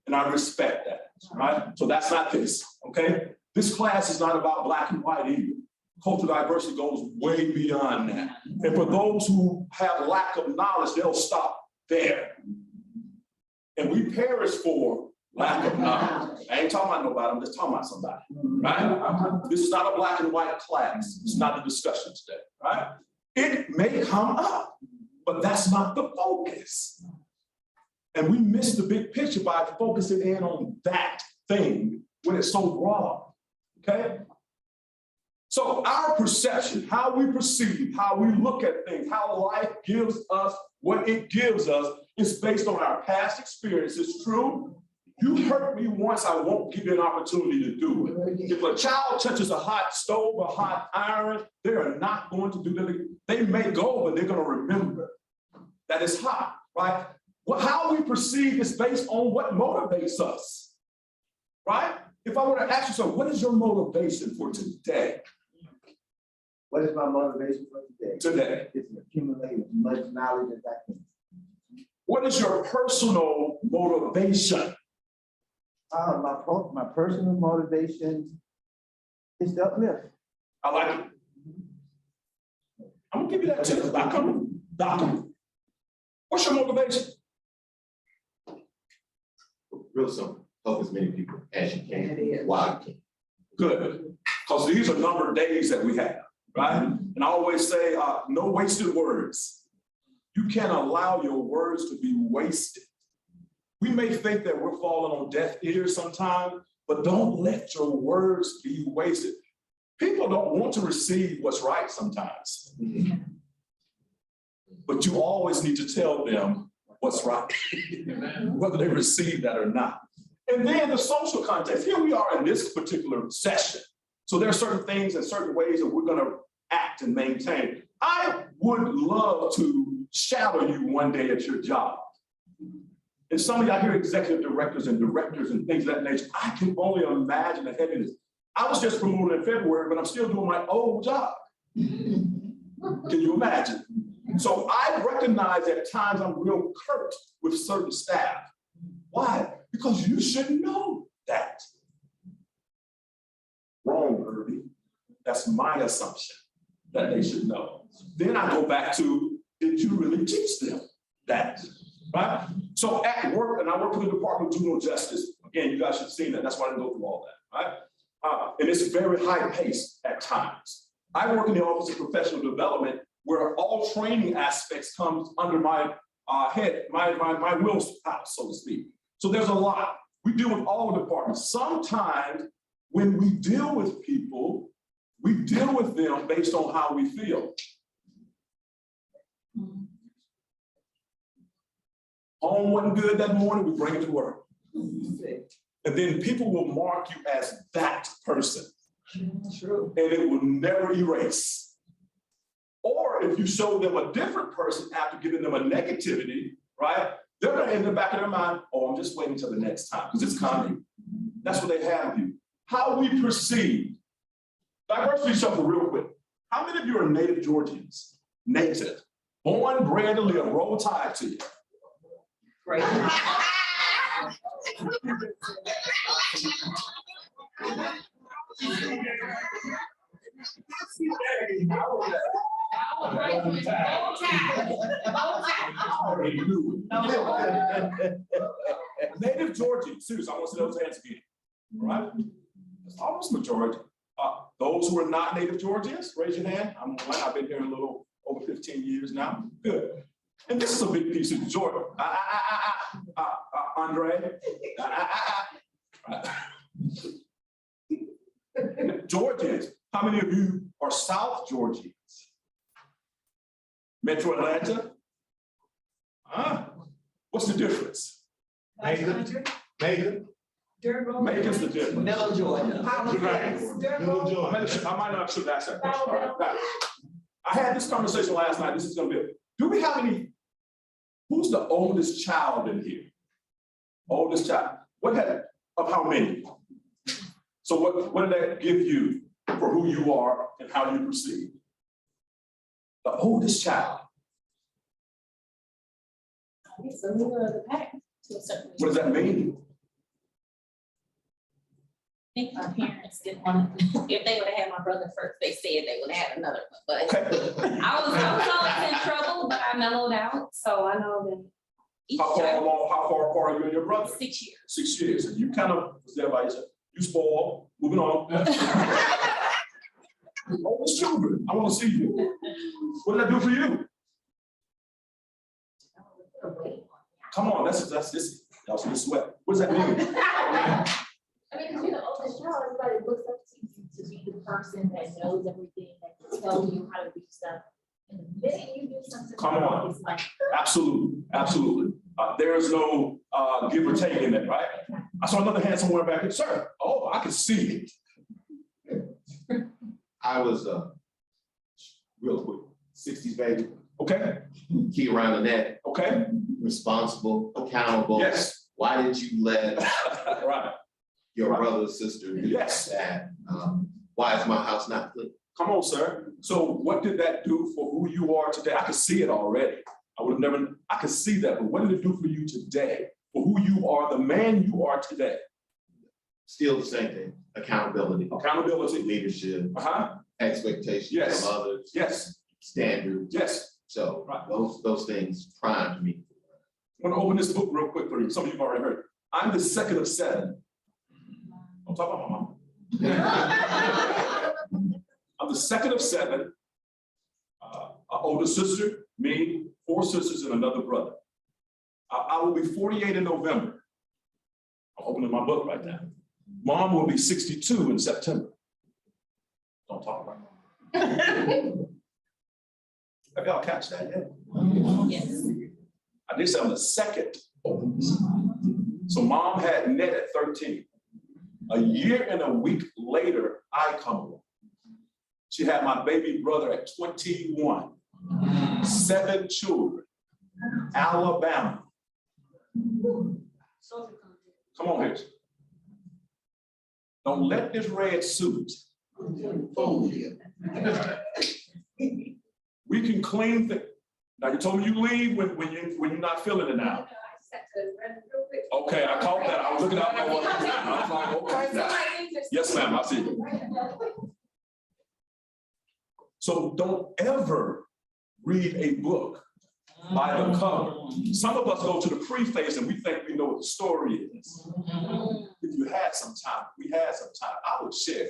and I respect that. Right? So that's not this. Okay? This class is not about black and white either. Cultural diversity goes way beyond that. And for those who have lack of knowledge, they'll stop there. And we perish for lack of knowledge. I ain't talking about nobody, I'm just talking about somebody, right? This is not a black and white class. It's not a discussion today, right? It may come up, but that's not the focus. And we miss the big picture by focusing in on that thing when it's so broad, okay? So our perception, how we perceive, how we look at things, how life gives us what it gives us is based on our past experiences. True, you hurt me once, I won't give you an opportunity to do it. If a child touches a hot stove, a hot iron, they are not going to do that. They may go, but they're going to remember that it's hot, right? Well, how we perceive is based on what motivates us, right? If I were to ask you, so what is your motivation for today? What is my motivation for today? Today. It's to accumulate as much knowledge as I can. What is your personal motivation? My personal motivation is to uplift. I like it. I'm gonna give you that too. Doctor. What's your motivation? Real simple, help as many people as you can, while you can. Good, because these are numbered days that we have, right? And I always say, no wasted words. You can't allow your words to be wasted. We may think that we're falling on deaf ears sometimes, but don't let your words be wasted. People don't want to receive what's right sometimes. But you always need to tell them what's right, whether they receive that or not. And then the social context. Here we are in this particular session. So there are certain things and certain ways that we're going to act and maintain. I would love to shadow you one day at your job. And some of y'all hear executive directors and directors and things of that nature. I can only imagine the heaviness. I was just promoted in February, but I'm still doing my old job. Can you imagine? So I recognize at times I'm real curt with certain staff. Why? Because you should know that. Wrong, Irby. That's my assumption that they should know. Then I go back to, did you really teach them that? Right? So at work, and I work in the Department of Juvenile Justice. Again, you guys should have seen that. That's why I didn't go through all that, right? And it's very high paced at times. I work in the Office of Professional Development, where all training aspects comes under my head, my wheelhouse, so to speak. So there's a lot. We deal with all the departments. Sometimes when we deal with people, we deal with them based on how we feel. Home wasn't good that morning, we bring it to work. And then people will mark you as that person. True. And it will never erase. Or if you show them a different person after giving them a negativity, right? They're gonna in the back of their mind, oh, I'm just waiting till the next time, because it's coming. That's what they have you. How we perceive. Diversity shuffle real quick. How many of you are native Georgians? Native. Born, bred, and live, roll tide to you. Great. Native Georgian, seriously, I want to see those hands again. All right? It's almost majority. Those who are not native Georgians, raise your hand. I've been here a little over 15 years now. Good. And this is a big piece of Georgia. Andre. Georgians. How many of you are South Georgians? Metro Atlanta? What's the difference? Macon. Macon's the difference. Middle Georgia. I might not should ask that question. All right, now, I had this conversation last night. This is gonna be it. Do we have any, who's the oldest child in here? Oldest child. Of how many? So what did that give you for who you are and how you perceive? The oldest child. So we were the pack to a certain. What does that mean? I think my parents didn't want to, if they would have had my brother first, they said they would have had another one, but Okay. I was always in trouble, but I mellowed out, so I know that each How child, far apart are you and your brother? 6 years. 6 years. And you kind of was there by yourself. You spoiled. Moving on. Oldest children. I want to see you. What did that do for you? Come on, that's this. That was this sweat. What does that mean? I mean, 'cause you're the oldest child, everybody looks up to you to be the person that knows everything, that can tell you how to do stuff. And the minute you do something Come wrong, on. it's like, Absolutely, absolutely. There is no give or take in it, right? I saw another hand somewhere back there, sir. Oh, I can see it. I was real quick, 60s baby, Okay, key around the neck, okay, responsible, accountable. yes, Why did you let right. your brother or sister do Yes. that? Why is my house not clean? Come on, sir. So what did that do for who you are today? I could see it already. I could see that, but what did it do for you today? For who you are, the man you are today? Still the same thing, accountability, Accountability. leadership, Uh-huh, expectations Yes. of others, yes, standards. yes. So Right. those things primed me. I'm gonna open this book real quick for you. Some of you have already heard. I'm the second of 7. Don't talk about my mom. I'm the second of 7. An older sister, me, 4 sisters, and another brother. I will be 48 in November. I'm opening my book right now. Mom will be 62 in September. Don't talk about it. Have y'all catch that yet? Yes. I did say I'm the second oldest. So mom had Ned at 13. A year and a week later, I come along. She had my baby brother at 21. 7 children. Alabama. Come on here. Don't let this red suit fool you. We can clean things. Now you told me you leave when you're not feeling it now. Okay, I caught that. I was looking out my window. I was like, okay. Now. Yes, ma'am, I see you. So don't ever read a book by the cover. Some of us go to the preface and we think we know what the story is. If you had some time, we had some time, I would share.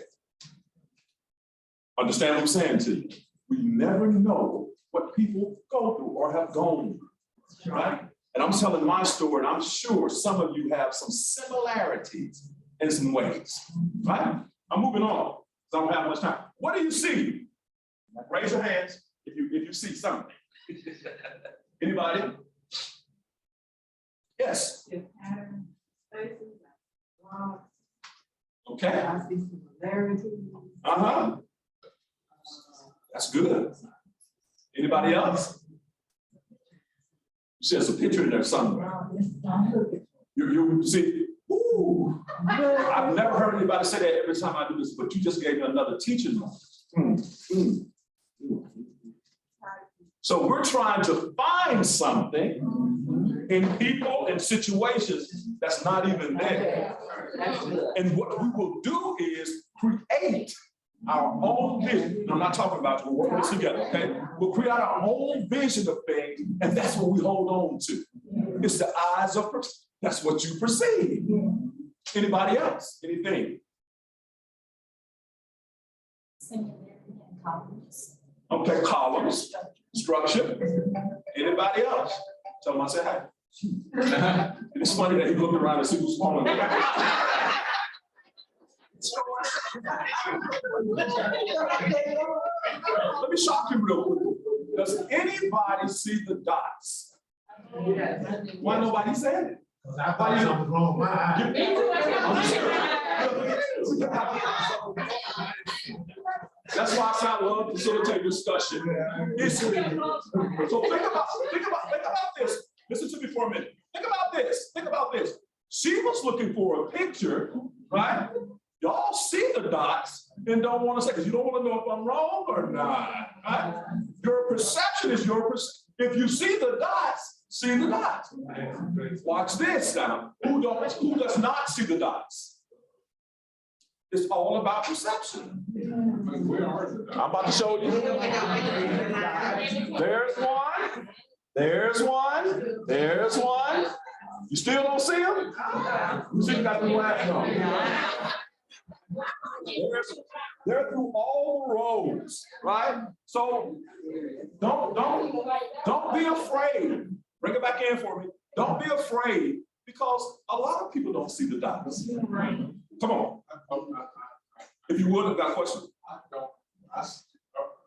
Understand what I'm saying to you? We never know what people go through or have gone through, right? And I'm telling my story, and I'm sure some of you have some similarities in some ways, right? I'm moving on, because I don't have much time. What do you see? Raise your hands if you see something. Anybody? Yes. Okay. I see similarities. Uh-huh. That's good. Anybody else? You see, there's a picture in there somewhere. You see, ooh, I've never heard anybody say that every time I do this, but you just gave me another teaching moment. So we're trying to find something in people and situations that's not even there. And what we will do is create our own vision. I'm not talking about you, we're working this together, okay? We'll create our own vision of things, and that's what we hold on to. It's the eyes of, that's what you perceive. Anybody else? Anything? Okay, columns, structure. Anybody else? Tell them I said hi. It's funny that he looked around and see who's calling. Let me shock you real quick. Does anybody see the dots? Why nobody said it? Because I thought something wrong with my eye. That's why I say I love to facilitate discussion. So think about this. Listen to me for a minute. Think about this. She was looking for a picture, right? Y'all see the dots and don't want to say, because you don't want to know if I'm wrong or not, right? Your perception is your perception. If you see the dots, see the dots. Watch this now. Who does not see the dots? It's all about perception. I'm about to show you. There's one. There's one. There's one. You still don't see them? You see, you got the last one. They're through all the roads, right? So don't be afraid. Bring it back in for me. Don't be afraid, because a lot of people don't see the dots. Come on. If you would, I've got a question.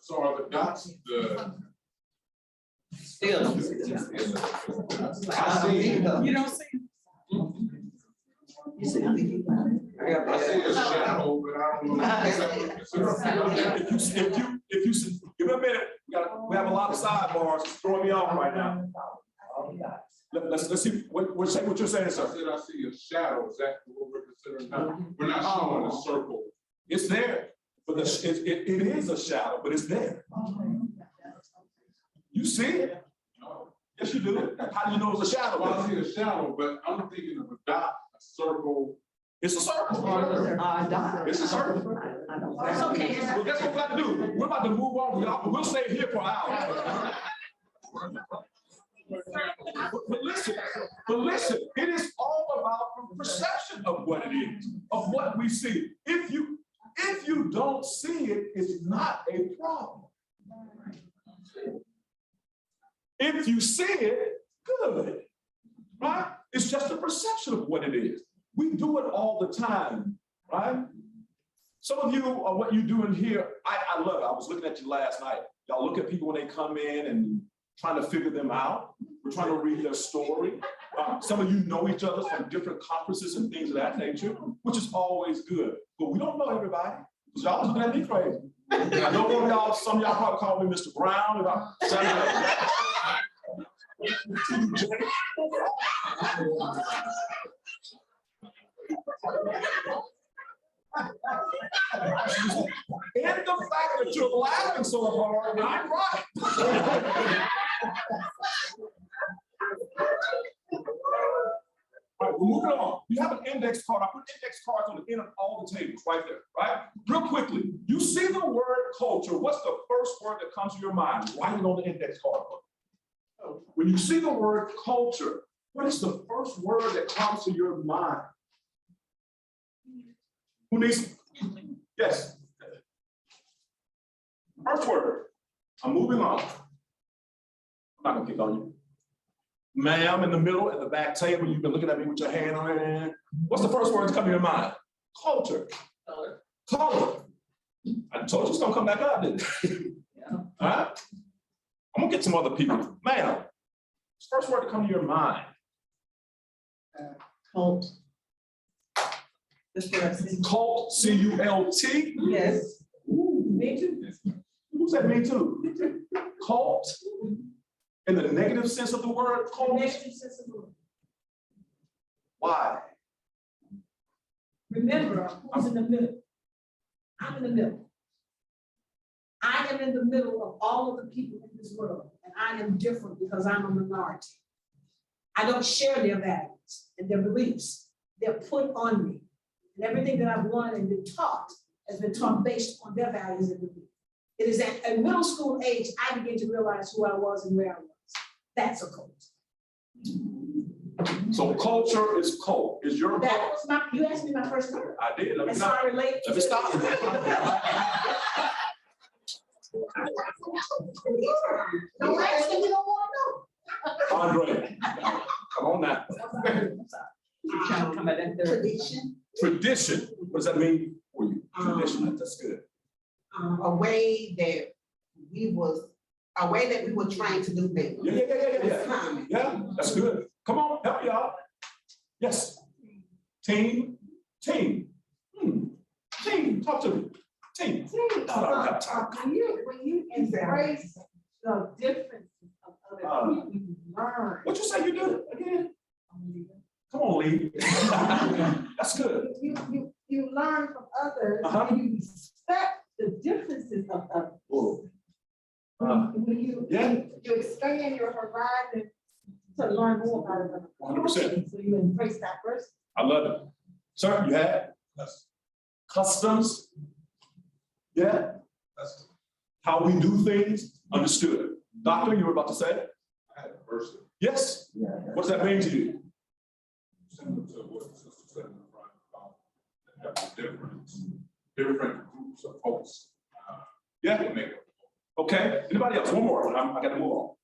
So are the dots the? Still. I see. You don't see. You see, I see a shadow, but I don't know. If you see, give me a minute. We have a lot of sidebars throwing me off right now. Let's see. What you're saying, sir. I said I see a shadow. Is that what we're considering now? We're not showing a circle. It's there, but it is a shadow, but it's there. You see it? Yes, you do. How do you know it's a shadow? Well, I see a shadow, but I'm thinking of a dot, a circle. It's a circle. It's a circle. That's okay. Well, guess what we got to do? We're about to move on. We'll stay here for hours. But listen, it is all about the perception of what it is, of what we see. If you don't see it, it's not a problem. If you see it, good, right? It's just a perception of what it is. We do it all the time, right? Some of you are what you're doing here. I love it. I was looking at you last night. Y'all look at people when they come in and trying to figure them out. We're trying to read their story. Some of you know each other from different conferences and things of that nature, which is always good. But we don't know everybody, because y'all looking at me crazy. I know some of y'all probably call me Mr. Brown. And the fact that you're laughing so hard, I'm right. All right, we're moving on. You have an index card. I put index cards on the end of all the tables right there, right? Real quickly, you see the word culture. What's the first word that comes to your mind? Write it on the index card. When you see the word culture, what is the first word that comes to your mind? Who needs? Yes. First word. I'm moving on. I'm not gonna pick on you. Ma'am in the middle, at the back table, you've been looking at me with your hand on it. What's the first word that's coming to your mind? Culture. Color. I told you it's gonna come back up, didn't it? All right? I'm gonna get some other people. Ma'am, first word to come to your mind. Cult. That's what I said. Cult, C-U-L-T. Yes. Ooh. Me too. Who said me too? Cult, in the negative sense of the word, cult. Negative sense of the word. Why? Remember, who's in the middle? I'm in the middle. I am in the middle of all of the people in this world, and I am different because I'm a minority. I don't share their values and their beliefs. They're put on me. And everything that I've learned and been taught has been taught based on their values and beliefs. It is at a middle school age, I began to realize who I was and where I was. That's a cult. So culture is cult. Is your That cult? was my, you asked me my first word. I did. Let me And so stop. I relate. Let me stop. Don't ask me, we don't want to know. Andre, come on now. Trying to come at that third. Tradition, Tradition. What does that mean for you? Tradition. That's good. A way that we were trying to do things. Yeah. Yeah, that's good. Come on, help me out. Yes. Team. Team, talk to me. Team. When you embrace the differences of other people, you learn. What you say you do again? Come on, Lee. That's good. You learn from others, and you respect the differences of others. When you expand your horizon to learn more about it. 100%. So you embrace diversity. I love it. Sir, you had customs. Yeah. How we do things, understood. Doctor, you were about to say? I had diversity. Yes. What does that mean to you? Similar to what the sister said in the front about different groups of folks. Yeah. that make up. Okay. Anybody else? One more. I got to move on.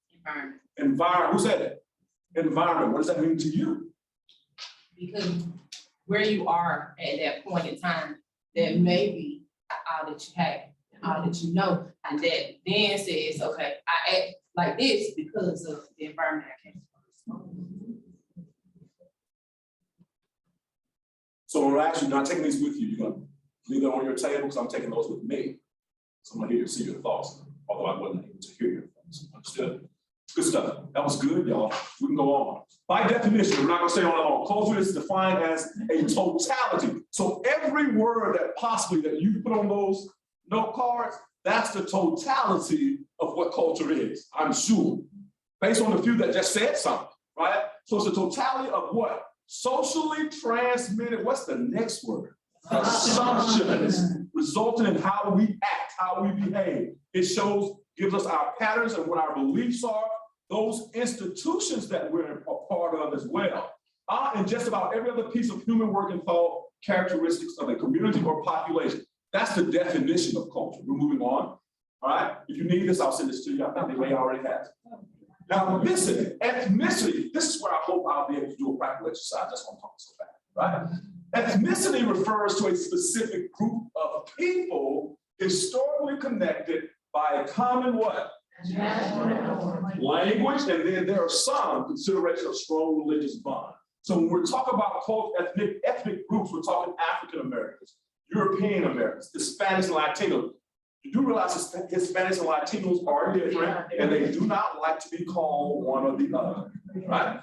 Environment. Who said it? Environment. What does that mean to you? Because where you are at that point in time, that may be all that you have, all that you know, and that then says, okay, I act like this because of the environment I came from. So when I ask you, not taking these with you, you're gonna leave them on your table because I'm taking those with me. So I'm gonna hear you see your thoughts, although I wasn't able to hear your thoughts. Understood? Good stuff. That was good, y'all. We can go on. By definition, we're not gonna stay on that long. Culture is defined as a totality. So every word that possibly that you put on those note cards, that's the totality of what culture is, I'm sure. Based on the few that just said something, right? So it's the totality of what? Socially transmitted, what's the next word? Assumptions resulting in how we act, how we behave. It shows, gives us our patterns and what our beliefs are, those institutions that we're a part of as well. And just about every other piece of human work and thought, characteristics of a community or population. That's the definition of culture. We're moving on. All right. If you need this, I'll send this to you. I think they may already have it. Now, listen, ethnicity, this is where I hope I'll be able to do a practical exercise. That's why I'm talking so fast, right? Ethnicity refers to a specific group of people historically connected by a common what? Language, and then there are some consideration of strong religious bond. So when we're talking about ethnic groups, we're talking African Americans, European Americans, Hispanics and Latinos. You do realize Hispanics and Latinos are different, and they do not like to be called one or the other, right?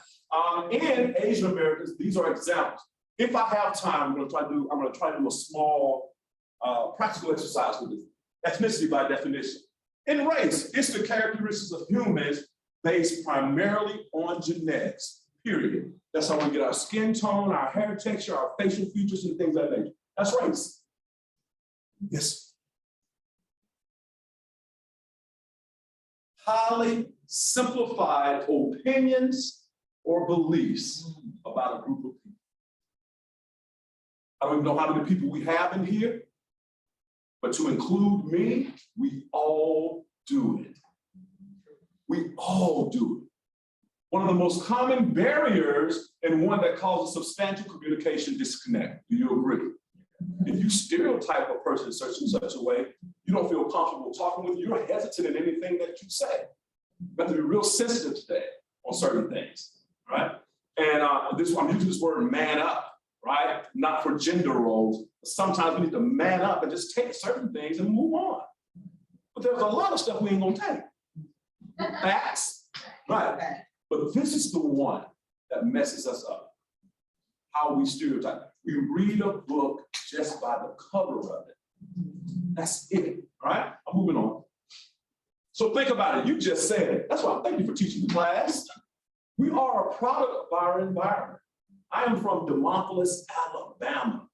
And Asian Americans, these are examples. If I have time, I'm gonna try to do a small practical exercise with this. Ethnicity by definition. In race, it's the characteristics of humans based primarily on genetics, period. That's how we get our skin tone, our hair texture, our facial features, and things like that. That's race. Yes. Highly simplified opinions or beliefs about a group of people. I don't even know how many people we have in here, but to include me, we all do it. We all do it. one of the most common barriers and one that causes substantial communication disconnect. Do you agree? If you stereotype a person in such and such a way, you don't feel comfortable talking with you, you're hesitant in anything that you say. You have to be real sensitive today on certain things, right? And I'm using this word man up, right? Not for gender roles. Sometimes we need to man up and just take certain things and move on. But there's a lot of stuff we ain't gonna take. Facts, right? But this is the one that messes us up. How we stereotype. We read a book just by the cover of it. That's it, all right? I'm moving on. So think about it, you just said it. That's why thank you for teaching the class. We are a product of our environment. I am from Demopolis, Alabama,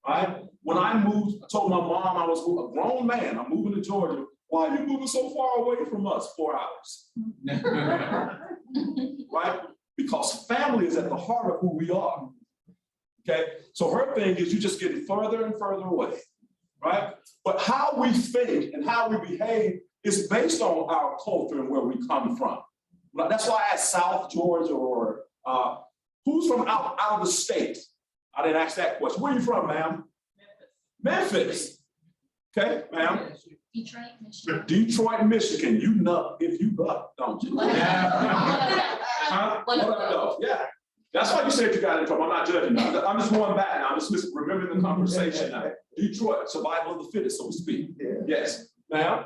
right? When I moved, I told my mom I was a grown man, I'm moving to Georgia. Why are you moving so far away from us? 4 hours. Right? Because family is at the heart of who we are. Okay, so her thing is you just getting further and further away, right? But how we think and how we behave is based on our culture and where we come from. That's why I asked South Georgia or who's from out of the state? I didn't ask that question. Where are you from, ma'am? Memphis. Okay, ma'am. Detroit, Michigan. Detroit, Michigan. You know if you up, don't you? Huh? What up, though? Yeah. That's why you said you got in trouble. I'm not judging you. I'm just going back now. I'm just remembering the conversation now. Detroit, survival of the fittest, so to speak. Yes. Ma'am?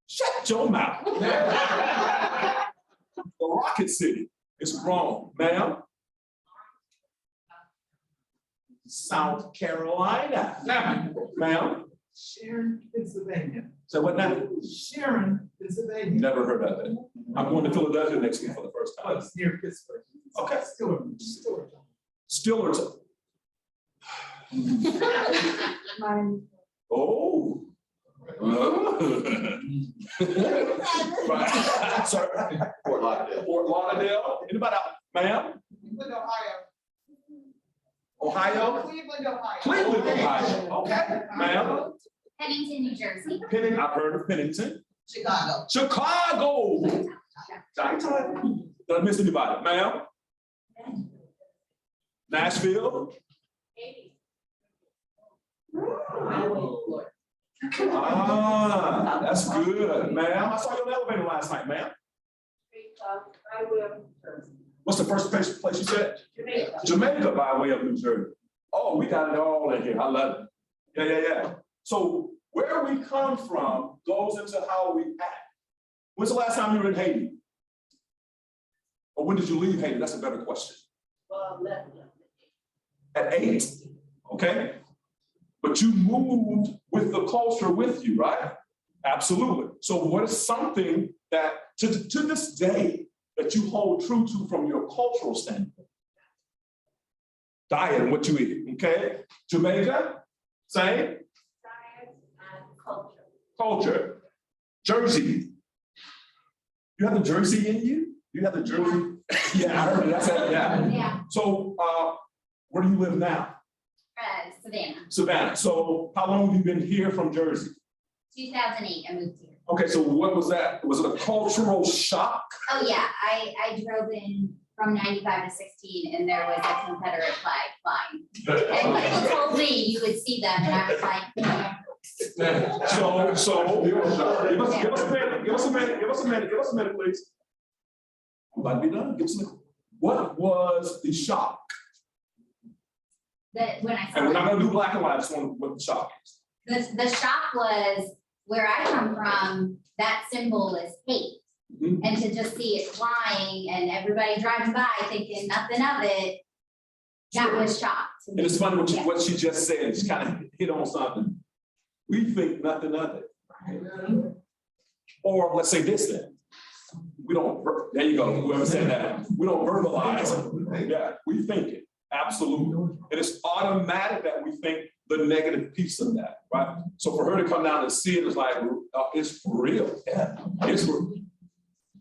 Shut your mouth. The Rocket City. It's wrong. Ma'am? South Carolina. Ma'am? Sharon, Pennsylvania. So what now? Sharon, Pennsylvania. Never heard of it. I'm going to Philadelphia next week for the first time. It's near Pittsburgh. Okay. Stillerton. Oh. Right. Sorry. Fort Lauderdale. Fort Lauderdale. Anybody out? Ma'am? Cleveland, Ohio. Ohio? Cleveland, Ohio. Cleveland, Ohio. Okay. Ma'am? Pennington, New Jersey. Pennington. I've heard of Pennington. Chicago. Chicago. Did I miss anybody? Ma'am? Nashville? Ah, that's good, ma'am. I saw you on the elevator last night, ma'am. What's the first place you said? Jamaica. Jamaica by way of New Jersey. Oh, we got it all in here. I love it. Yeah. So where we come from goes into how we act. When's the last time you were in Haiti? Or when did you leave Haiti? That's a better question. At 8, okay? But you moved with the culture with you, right? Absolutely. So what is something that to this day that you hold true to from your cultural standpoint? Diet and what you eat, okay? Jamaica, same? Diet and culture. Culture. Jersey. You have the Jersey in you? You have the Jersey? Yeah, I heard it. That's it. Yeah. Yeah. So where do you live now? Savannah. Savannah. So how long have you been here from Jersey? 2008, I moved here. Okay, so what was that? Was it a cultural shock? Oh, yeah, I drove in from 95 to 16 and there was a Confederate flag flying. And people told me you would see them and I was like, So give us a minute, please. I'm about to be done. Give us a minute. What was the shock? that when I saw And we're not it, gonna do black and white, I just want what the shock is. the shock was where I come from, that symbol is hate. Mhm. And to just see it flying and everybody driving by thinking nothing of it, that was shocked. And it's funny what she just said, she kind of hit on something. We think nothing of it. Or let's say this then. We don't, there you go, whoever said that. We don't verbalize it. Yeah, we think it, absolutely. And it's automatic that we think the negative piece of that, right? So for her to come down and see it, it's like, it's for real. Yeah, it's for real.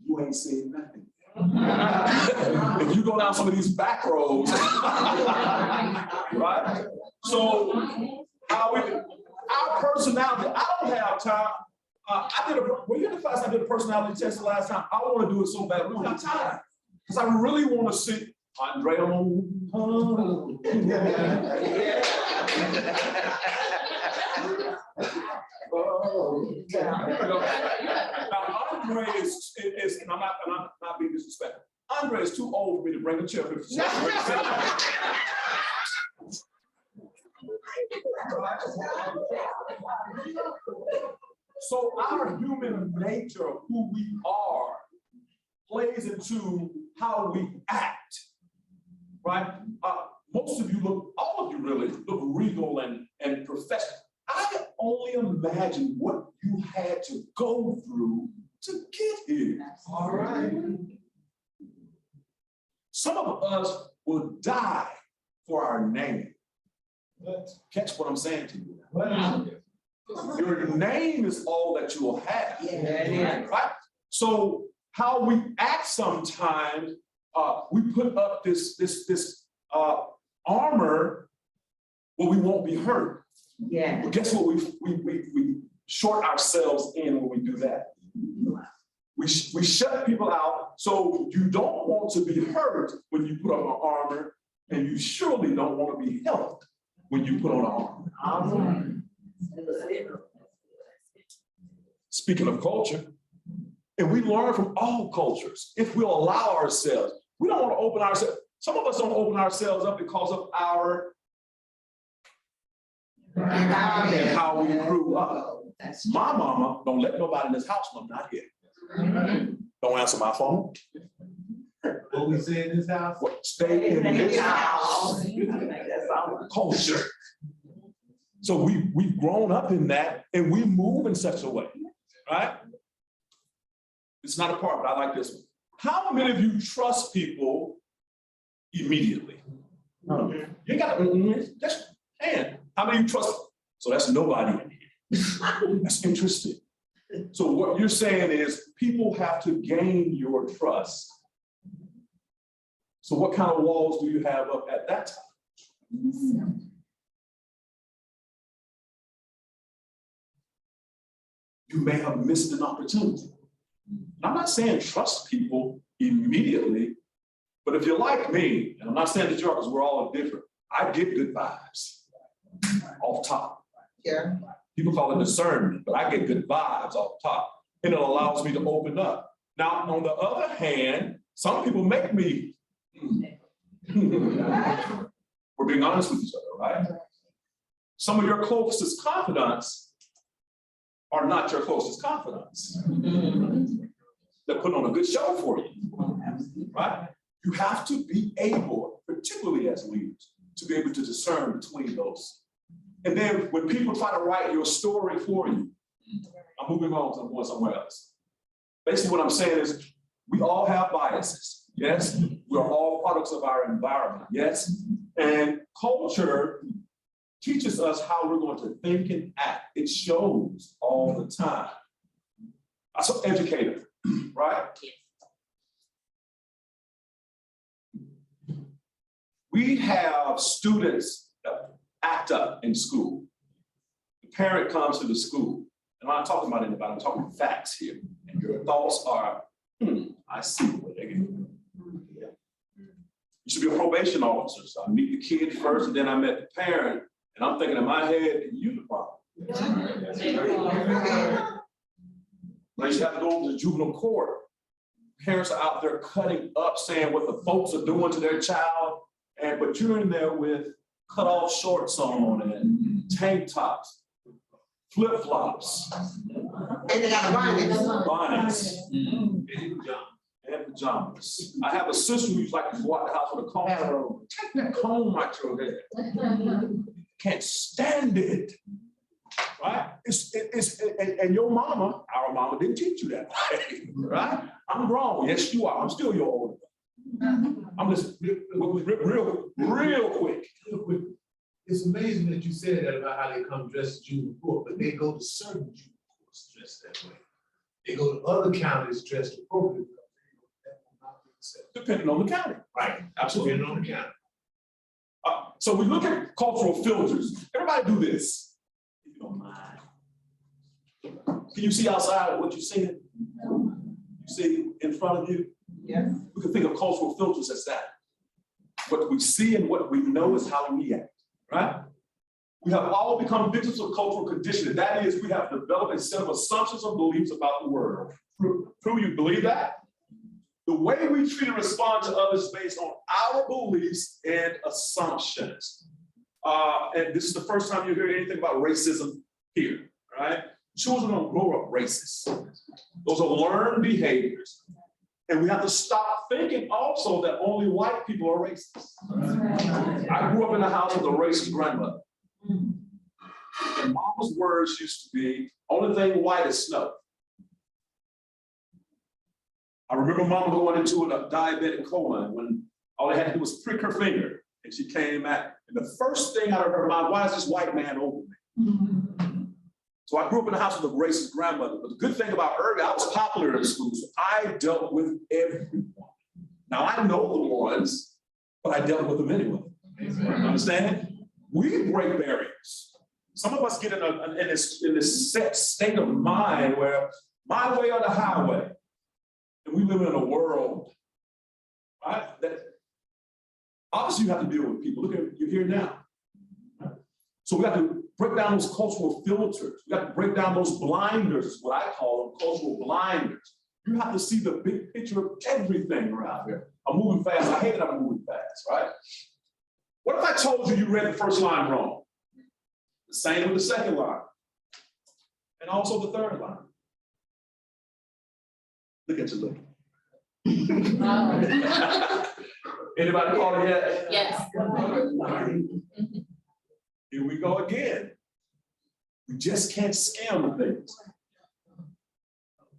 You ain't seen nothing. If you go down some of these back roads, right? So how we, our personality, I don't have time. Well, you had the class, I did a personality test the last time. I want to do it so bad. We don't have time. Because I really want to see Andre on. Now, Andre is, and I'm not being disrespectful. Andre is too old for me to bring a chair. So our human nature of who we are plays into how we act, right? Most of you look, all of you really look regal and professional. I can only imagine what you had to go through to get here. All right. Some of us will die for our name. Catch what I'm saying to you. Your name is all that you will have. Right? So how we act sometimes, we put up this armor where we won't be hurt. Yeah. But guess what? We short ourselves in when we do that. We shut people out, so you don't want to be hurt when you put on an armor, and you surely don't want to be helped when you put on an armor. Speaking of culture, and we learn from all cultures, if we'll allow ourselves, we don't want to open ourselves. Some of us don't open ourselves up because of our and how we grew up. My mama don't let nobody in this house when I'm not here. Don't answer my phone. What we say in this house? Stay in this house. That's our culture. So we've grown up in that, and we move in such a way, right? It's not a part, but I like this one. How many of you trust people immediately? You got just hand. How many of you trust? So that's nobody in here. That's interesting. So what you're saying is people have to gain your trust. So what kind of walls do you have up at that time? You may have missed an opportunity. I'm not saying trust people immediately, but if you're like me, and I'm not saying that you are because we're all different, I get good vibes off top. Yeah. People call it discernment, but I get good vibes off top, and it allows me to open up. Now, on the other hand, some people make me. We're being honest with each other, right? Some of your closest confidants are not your closest confidants. They're putting on a good show for you, right? You have to be able, particularly as leaders, to be able to discern between those. And then when people try to write your story for you, I'm moving on because I'm going somewhere else. Basically what I'm saying is we all have biases, yes? We're all products of our environment, yes? And culture teaches us how we're going to think and act. It shows all the time. I'm an educator, right? We have students that act up in school. The parent comes to the school, and I'm not talking about anybody, I'm talking facts here. And your thoughts are, I see what they're getting. You should be a probation officer. So I meet the kid first, and then I met the parent, and I'm thinking in my head, you the problem. When you have to go to the juvenile court, parents are out there cutting up, saying what the folks are doing to their child, but you're in there with cut off shorts on and tank tops, flip flops. And they got bonnets. And pajamas. I have a sister who's like to go out the house with a comb. Take that comb out your head. Can't stand it. Right? And your mama, our mama, didn't teach you that way. Right? I'm grown. Yes, you are. I'm still your older. I'm just real quick. It's amazing that you said that about how they come dressed as juvenile court, but they go to certain juvenile courts dressed that way. They go to other counties dressed appropriately. Depending on the county. Right. Absolutely. Depending on the county. So we look at cultural filters. Everybody do this, if you don't mind. Can you see outside what you see? You see in front of you? Yes. We can think of cultural filters as that. What we see and what we know is how we act, right? We have all become victims of cultural conditioning. That is, we have developed a set of assumptions and beliefs about the world. True, you believe that? The way we treat and respond to others is based on our beliefs and assumptions. And this is the first time you hear anything about racism here, right? Children don't grow up racist. Those are learned behaviors. And we have to stop thinking also that only white people are racist. I grew up in a house with a racist grandmother. And mama's words used to be, only thing white is snow. I remember mama going into a diabetic coma when all they had to do was prick her finger and she came back. And the first thing out of her mouth, why is this white man over me? So I grew up in a house with a racist grandmother. But the good thing about Irving, I was popular in school, so I dealt with everyone. Now I know the ones, but I dealt with them anyway. Understand? We break barriers. Some of us get in this set state of mind where my way or the highway. And we live in a world, right? That obviously you have to deal with people. Look at you're here now. Right? So we have to break down those cultural filters. We have to break down those blinders, is what I call them, cultural blinders. You have to see the big picture of everything around here. I'm moving fast. I hate that I'm moving fast, right? What if I told you you read the first line wrong? The same with the second line. And also the third line. Look at you looking. Anybody caught it yet? Yes. Here we go again. We just can't scam the things.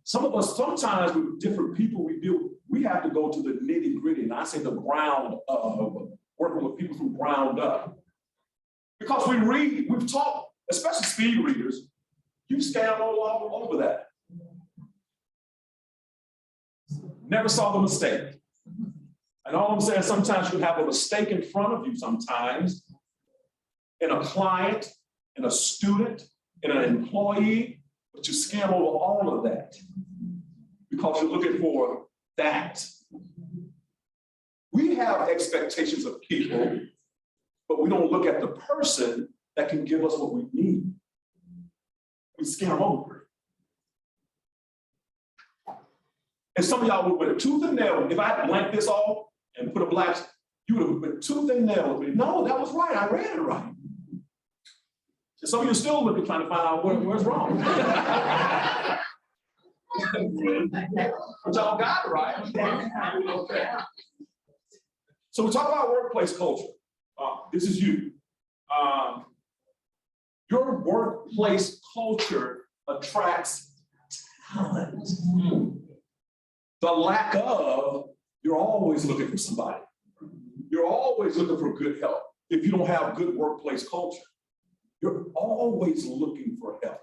Some of us, sometimes with different people we have to go to the nitty gritty. And I say the ground of working with people from ground up. Because we've taught, especially speed readers, you scam all over that. Never saw the mistake. And all I'm saying, sometimes you have a mistake in front of you sometimes, in a client, in a student, in an employee, but you scam over all of that because you're looking for that. We have expectations of people, but we don't look at the person that can give us what we need. We scam over it. And some of y'all would went tooth and nail. If I had blanked this off and put a black, you would have been tooth and nail with me. No, that was right. I read it right. And some of you are still looking, trying to find out where's wrong. But y'all got it right. Okay. So we talk about workplace culture. This is you. Your workplace culture attracts talent. The lack of, you're always looking for somebody. You're always looking for good help. If you don't have good workplace culture, you're always looking for help.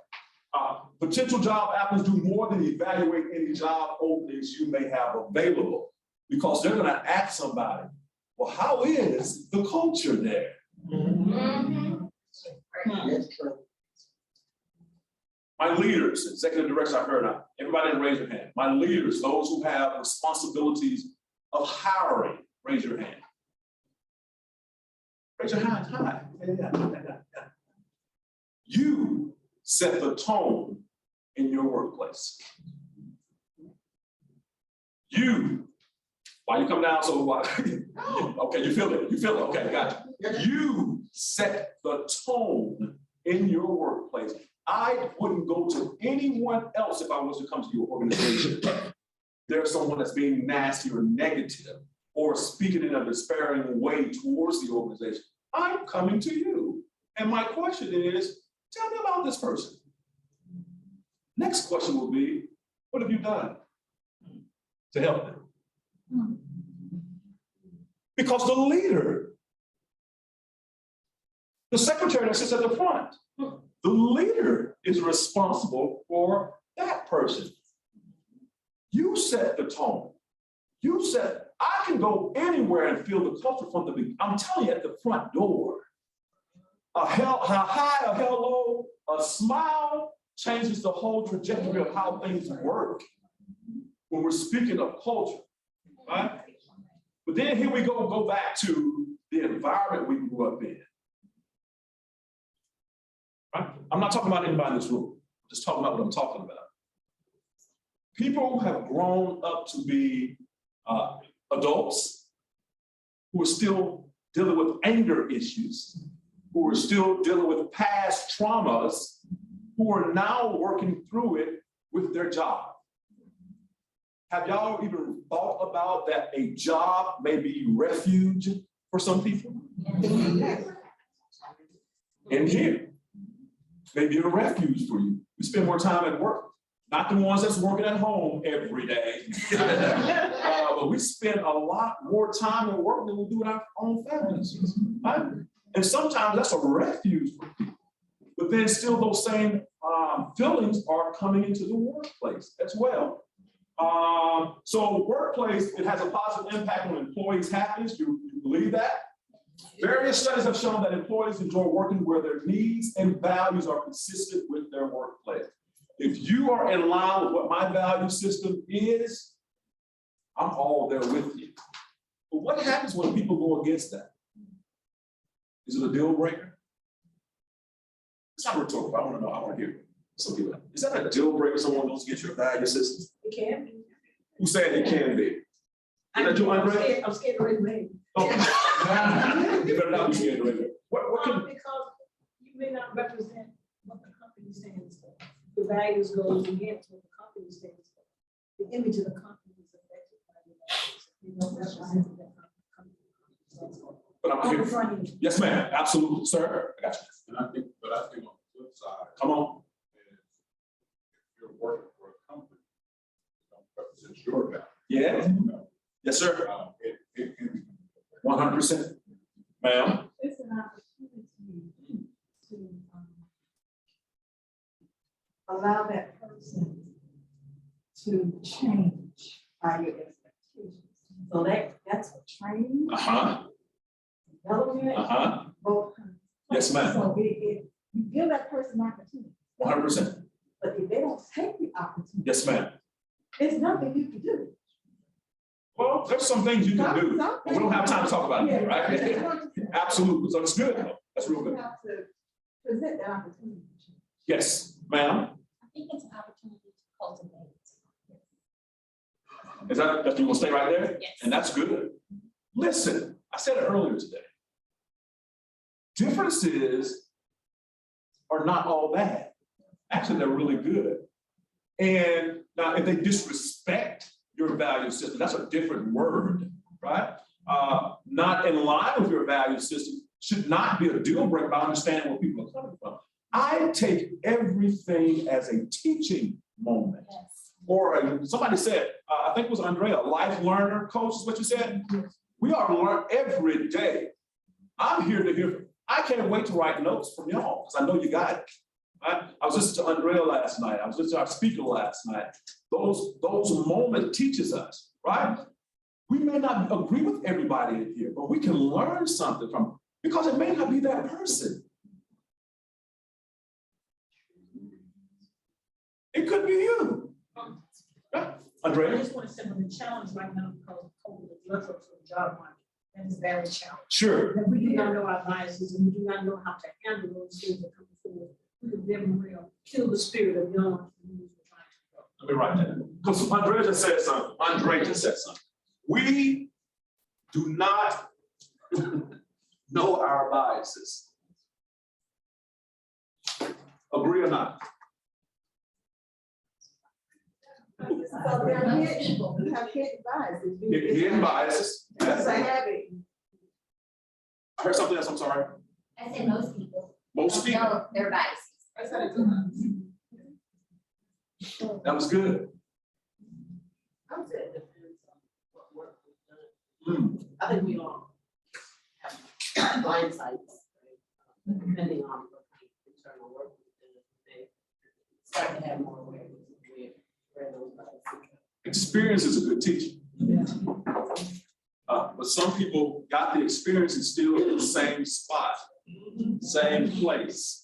Potential job applicants do more than evaluate any job openings you may have available, because they're going to ask somebody, well, how is the culture there? That's true. My leaders, executive directors, I heard, everybody raise your hand. My leaders, those who have responsibilities of hiring, raise your hand. Raise your hand high. Yeah. You set the tone in your workplace. You, why you come down so why? Okay, you feel it, okay, gotcha. You set the tone in your workplace. I wouldn't go to anyone else if I was to come to your organization. There's someone that's being nasty or negative or speaking in a despairing way towards the organization. I'm coming to you. And my question is, tell me about this person. Next question will be, what have you done to help them? Because the leader, the secretary that sits at the front, the leader is responsible for that person. You set the tone. You said, I can go anywhere and feel the culture from the beginning. I'm telling you, at the front door, a high, a hello, a smile, changes the whole trajectory of how things work when we're speaking of culture, right? But then here we go back to the environment we grew up in. Right? I'm not talking about anybody in this room. I'm just talking about what I'm talking about. People have grown up to be adults who are still dealing with anger issues, who are still dealing with past traumas, who are now working through it with their job. Have y'all even thought about that a job may be refuge for some people? In here, maybe a refuge for you. We spend more time at work, not the ones that's working at home every day. But we spend a lot more time at work than we do in our own families. Right? And sometimes that's a refuge for people. But then still those same feelings are coming into the workplace as well. So workplace, it has a positive impact on employees' happiness. You believe that? Various studies have shown that employees enjoy working where their needs and values are consistent with their workplace. If you are in line with what my value system is, I'm all there with you. But what happens when people go against that? Is it a deal breaker? It's not rhetorical. I want to know. I want to hear some people. Is that a deal breaker? Someone goes against your value system? It can be. Who said it can be? I'm scared to raise my hand. Okay. You better not be scared to raise it. What can? Because you may not represent what the company stands for. The values goes against what the company stands for. The image of the company is affected by the values. You don't represent what the company stands for. But I'm here. Yes, ma'am. Absolutely, sir. I got you. And I think on the flip side. Come on. Is if you're working for a company, don't represent your value. Yeah. Yes, sir. It can be. 100%. Ma'am. It's an opportunity to allow that person to change by your expectations. So that's what training, development, both. Yes, ma'am. So you give that person opportunity. 100%. But if they don't take the opportunity. Yes, ma'am. There's nothing you can do. Well, there's some things you can do, but we don't have time to talk about it, right? Absolutely. So it's good. That's real good. You have to present that opportunity. Yes, ma'am. I think it's an opportunity to cultivate. Is that you will stay right there? Yes. And that's good. Listen, I said it earlier today. Differences are not all bad. Actually, they're really good. And now if they disrespect your value system, that's a different word, right? Not in line with your value system should not be a deal breaker by understanding where people are coming from. I take everything as a teaching moment. Yes. Or somebody said, I think it was Andrea, life learner coach is what you said. We are to learn every day. I'm here to hear. I can't wait to write notes from y'all because I know you got it. I was listening to Andrea last night. I was listening to our speaker last night. Those moments teaches us, right? We may not agree with everybody in here, but we can learn something from because it may not be that person. It could be you. Yeah. Andrea? I just want to say on the challenge right now because of COVID, the drugs for the job market, that is very challenging. Sure. And we do not know our biases and we do not know how to handle those things that come forward. We could very well kill the spirit of young entrepreneurs we're trying to grow. Let me write that. Because Andrea just said something. Andre just said something. We do not know our biases. Agree or not? So there are people who have hidden biases. Hidden biases. Yes, I have it. I heard something else, I'm sorry. I said most people. Most people. No, they're biased. I said it 2 times. That was good. I would say it depends on what work we've done. I think we all have blind sites, right? Depending on what kind of internal work we've done, they start to have more awareness of where those biases are. Experience is a good teacher. Yeah. But some people got the experience and still in the same spot, same place.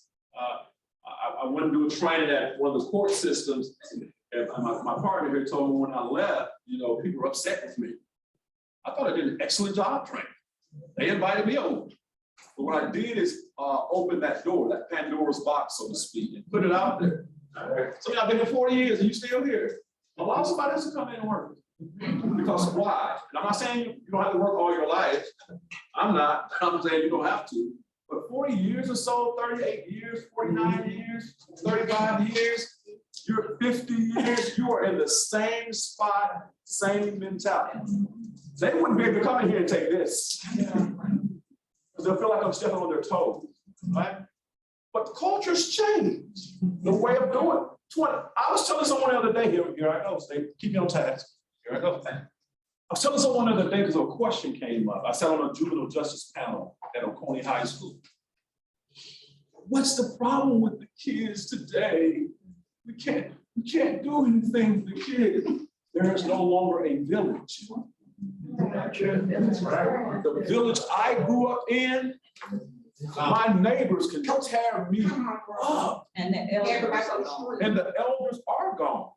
I went to do a training at one of the court systems, and my partner here told me when I left, you know, people were upset with me. I thought I did an excellent job training. They invited me over. But what I did is open that door, that Pandora's box, so to speak, and put it out there. So I've been here 40 years and you still here. Allow somebody else to come in and work. Because why? And I'm not saying you don't have to work all your life. I'm not. I'm saying you don't have to. But 40 years or so, 38 years, 49 years, 35 years, you're 50 years, you are in the same spot, same mentality. They wouldn't be able to come in here and take this. Because they'll feel like I'm stepping on their toes, right? But the culture's changed, the way of doing it. I was telling someone the other day, here I go, stay, keep me on task. Here I go. I was telling someone the other day because a question came up. I sat on a juvenile justice panel at Oconee High School. What's the problem with the kids today? We can't do anything for the kids. There is no longer a village. The village I grew up in, my neighbors can tear me up. And the elders are gone.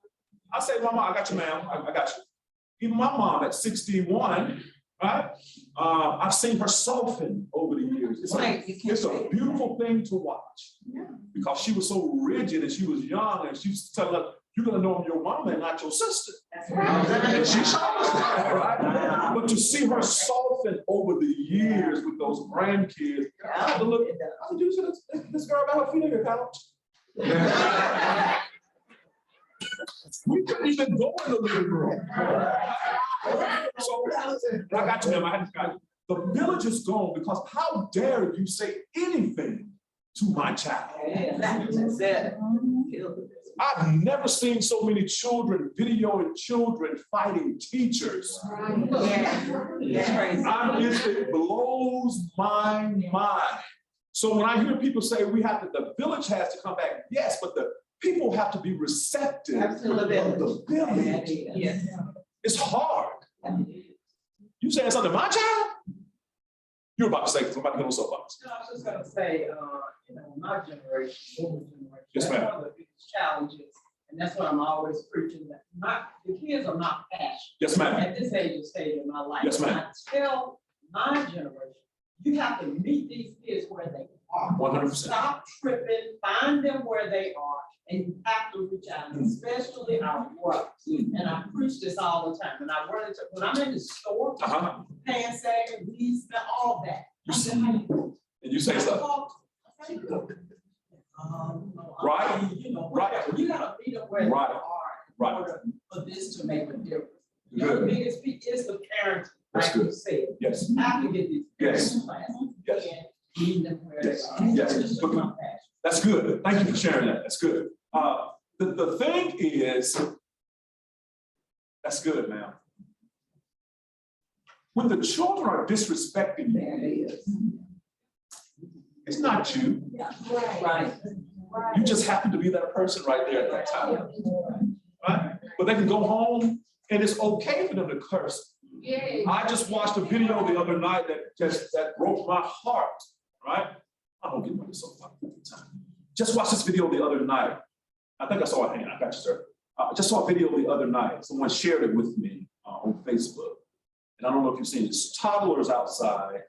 I say, Mama, I got you, ma'am. I got you. Even my mom at 61, right? I've seen her soften over the years. It's a beautiful thing to watch. Because she was so rigid and she was young and she was telling us, you're gonna know I'm your mama and not your sister. And she showed us that, right? But to see her soften over the years with those grandkids, I had to look at that. This girl got her feet in her couch. We couldn't even go in the living room. So I got to him. I had to. The village is gone because how dare you say anything to my child? I've never seen so many children videoing children fighting teachers. It blows my mind. So when I hear people say the village has to come back, yes, but the people have to be receptive of the village. Yes. It's hard. You saying something to my child? You're about to say, because I'm about to get on soapbox. No, I was just gonna say, my generation, Yes, ma'am. one of the biggest challenges, and that's what I'm always preaching, that the kids are not passionate. Yes, ma'am. At this stage in my life. Yes, ma'am. I tell my generation, you have to meet these kids where they are. 100%. Stop tripping, find them where they are, and you have to reach out, especially our brothers. And I preach this all the time. When I'm in the store, pants sagging, weeds, all that. And you say stuff. Right. Right. You gotta meet them where they are in order for this to make a difference. The biggest piece is the parenting, like you said. Yes. You have to get these Yes. classes. Yes. And meet them where they are. Yes. That's good. Thank you for sharing that. That's good. The thing is, that's good, ma'am. When the children are disrespecting you, it's not you. Right. You just happen to be that person right there at that time. Right? But they can go home and it's okay for them to curse. I just watched a video the other night that broke my heart, right? I don't get my soapbox every time. Just watched this video the other night. I think I saw it. Hang on, I got you, sir. I just saw a video the other night. Someone shared it with me on Facebook. And I don't know if you've seen it. It's toddlers outside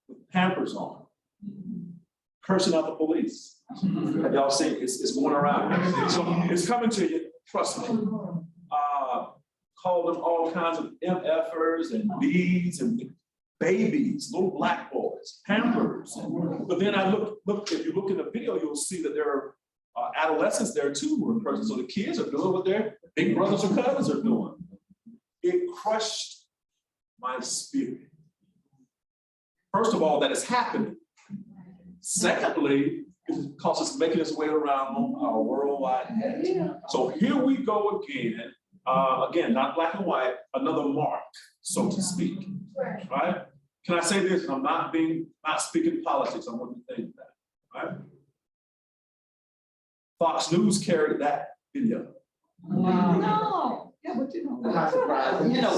with Pampers on, cursing out the police. Have y'all seen it? It's going around. So it's coming to you, trust me. Call them all kinds of MFers and Bs and babies, little black boys, Pampers. But then I look, if you look in the video, you'll see that there are adolescents there too who are present. So the kids are doing what their big brothers or cousins are doing. It crushed my spirit. First of all, that is happening. Secondly, because it's making its way around our worldwide net. So here we go again. Again, not black and white, another mark, so to speak. Right? Can I say this? I'm not speaking politics. I want you to think that. Right? Fox News carried that video. No. Yeah, but you know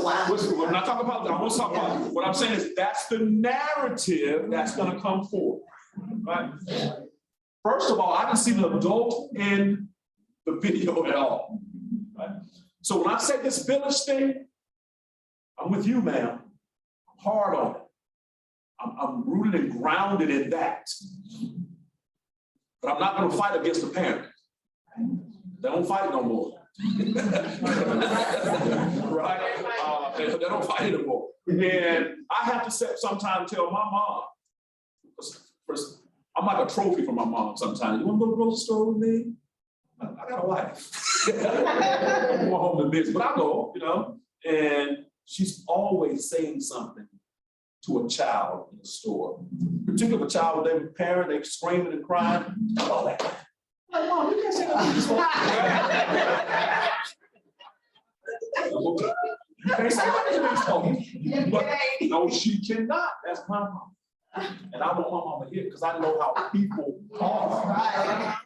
why? We're not talking about that. I want to talk about what I'm saying is that's the narrative that's going to come forward. Right? First of all, I didn't see the adult in the video at all. Right? So when I say this village thing, I'm with you, ma'am. I'm hard on it. I'm rooted and grounded in that. But I'm not gonna fight against the parent. They don't fight no more. Right? They don't fight anymore. And I have to sometimes tell my mom, first, I'm like a trophy for my mom sometimes. You wanna go to the grocery store with me? I got a wife. I'm going home to business, but I go, you know, and she's always saying something to a child in the store. Particularly if a child with their parent, they screaming and crying. All that. Like, Mom, you can't say nothing to this one. You can't say nothing to this one. But no, she cannot. That's my mom. And I want my mama here because I know how people are.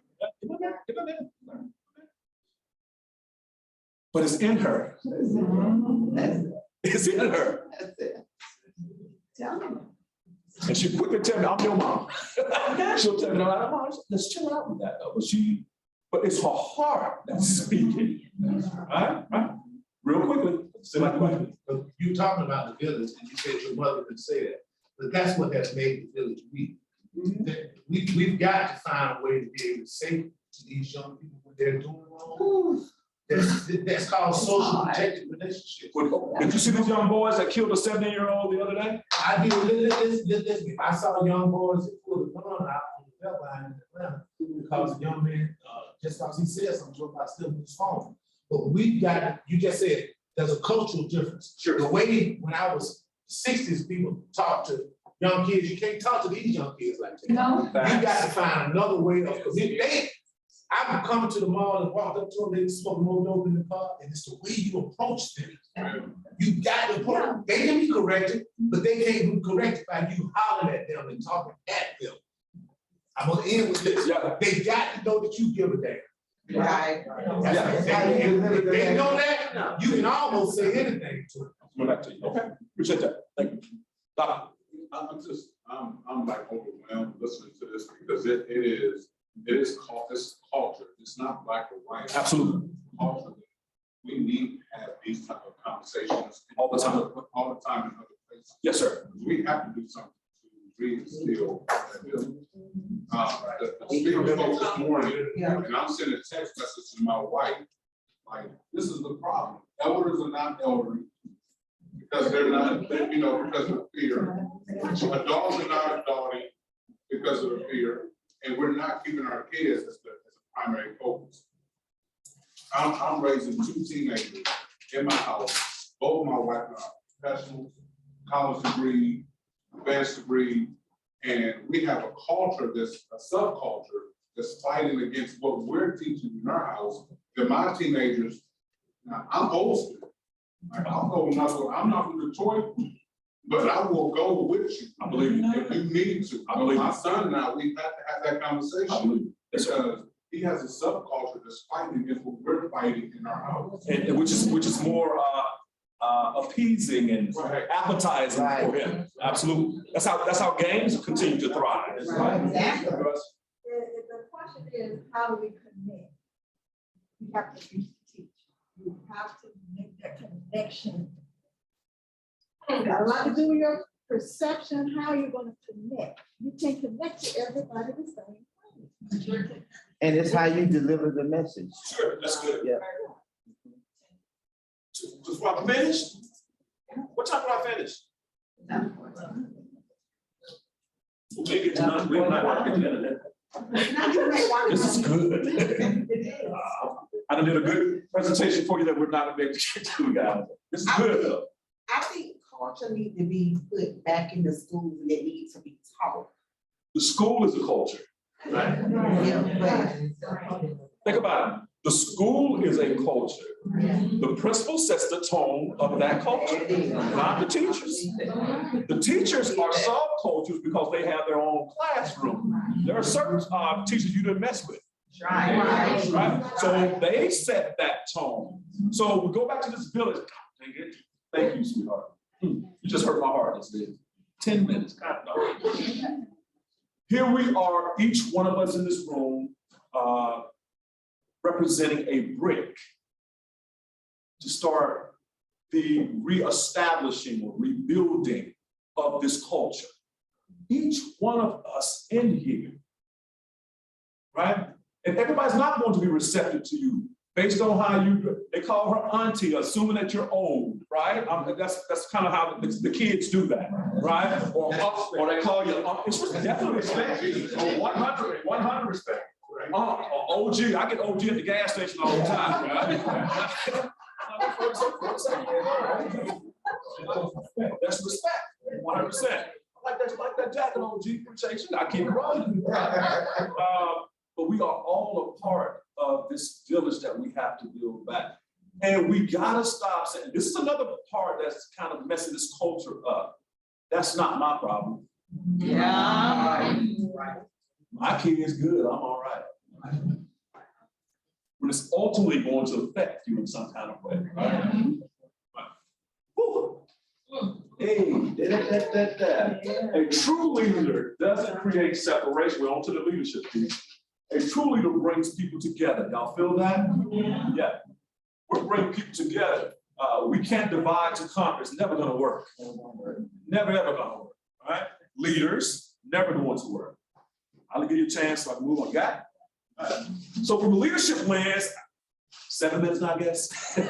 But it's in her. It's in her. And she quickly tell me, I'm your mom. She'll tell me, no, Mom, let's chill out with that though. But it's her heart that's speaking. Right? Real quickly. But you talking about the village, and you said your mother could say that. But that's what has made the village weak. We've got to find a way to be able to say to these young people what they're doing wrong. That's called social protective relationships. Did you see these young boys that killed a 70-year-old the other day? I did. Listen, I saw young boys that pulled a gun out on the belt line in Atlanta because a young man, just because he said something to him about stealing his phone. But you just said, there's a cultural difference. Sure. The way when I was 60s, people talk to young kids, you can't talk to these young kids like that. No. You got to find another way of, I've come to the mall and walked up to them, they smoking more dope in the car, and it's the way you approach them. You got to approach, they can be corrected, but they can't be corrected by you hollering at them and talking at them. I'm gonna end with this. They got to know that you give a damn. Right. If they know that, you can almost say anything to them. Come back to you. Okay, appreciate that. Thank you. Doc. I'm like overwhelmed listening to this because it's culture. It's not black or white. Absolutely. Culture. We need to have these type of conversations all the time in other places. Yes, sir. We have to do something to reinstill that building. The speaker spoke this morning, and I'm sending a text message to my wife, like, this is the problem. Elders are not elderly because they're not, because of fear. Adults are not adulting because of the fear, and we're not keeping our kids as the primary focus. I'm raising 2 teenagers in my house. Both my wife are professionals, college degree, advanced degree, and we have a culture that's a subculture that's fighting against what we're teaching in our house. That my teenagers, now I'm old school. Like I'm not from Detroit, but I will go with you. I believe you. If you need to. I believe my son and I, we have to have that conversation because he has a subculture that's fighting against what we're fighting in our house. And which is more appeasing and appetizing for him. Absolutely. That's how games continue to thrive. Exactly. The question is, how do we connect? You have to teach. You have to make that connection. Got a lot to do with your perception, how you're going to connect. You can't connect to everybody the same way. And it's how you deliver the message. Sure, that's good. Yeah. Just want to finish? What time do I finish? We'll make it tonight. We're not working together. This is good. I done did a good presentation for you that we're not able to get to, guys. This is good though. I think culture needs to be put back in the schools and it needs to be taught. The school is a culture, right? Think about it. The school is a culture. The principal sets the tone of that culture, not the teachers. The teachers are subcultures because they have their own classroom. There are certain teachers you didn't mess with. Right? So they set that tone. So we go back to this village. Thank you, sweetheart. You just hurt my heart. It's been 10 minutes. God, no. Here we are, each one of us in this room, representing a brick to start the reestablishing or rebuilding of this culture. Each one of us in here, right? And everybody's not going to be receptive to you based on how they call her auntie, assuming that you're old, right? That's kind of how the kids do that, right? Or they call you, it's definitely respect, 100 respect. Or OG, I get OG at the gas station all the time, right? That's respect, 100%. Like that jacket, OG, appreciate you, I keep it running. But we are all a part of this village that we have to build back. And we gotta stop saying, this is another part that's kind of messing this culture up. That's not my problem. Yeah. My kid is good, I'm all right. But it's ultimately going to affect you in some kind of way, right? Woo. Hey, a true leader doesn't create separation. We're on to the leadership piece. A true leader brings people together. Y'all feel that? Yeah. We're bringing people together. We can't divide to conquer. It's never gonna work. Never, ever gonna work, right? Leaders, never going to work. I'll give you a chance so I can move on. Got it? So from a leadership lens, 7 minutes now, I guess. We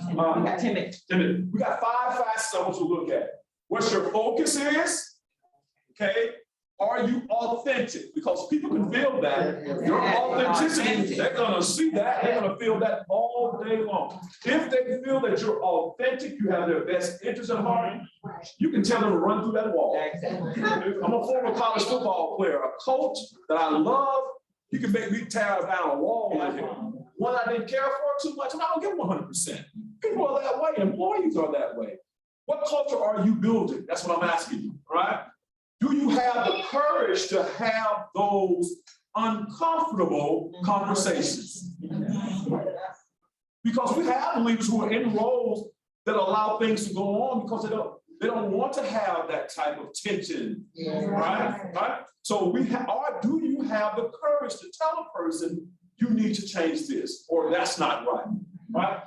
got 10 minutes. 10 minutes. We got 5 facets I want you to look at. What your focus is, okay? Are you authentic? Because people can feel that. Your authenticity, they're gonna see that, they're gonna feel that all day long. If they feel that you're authentic, you have their best interest at heart, you can tell them to run through that wall. I'm a former college football player, a coach that I love, he can make me tear down a wall in here. One I didn't care for too much, and I don't give them 100%. People are that way, employees are that way. What culture are you building? That's what I'm asking you, right? Do you have the courage to have those uncomfortable conversations? Because we have leaders who are in roles that allow things to go on because they don't want to have that type of tension, right? So do you have the courage to tell a person you need to change this or that's not right?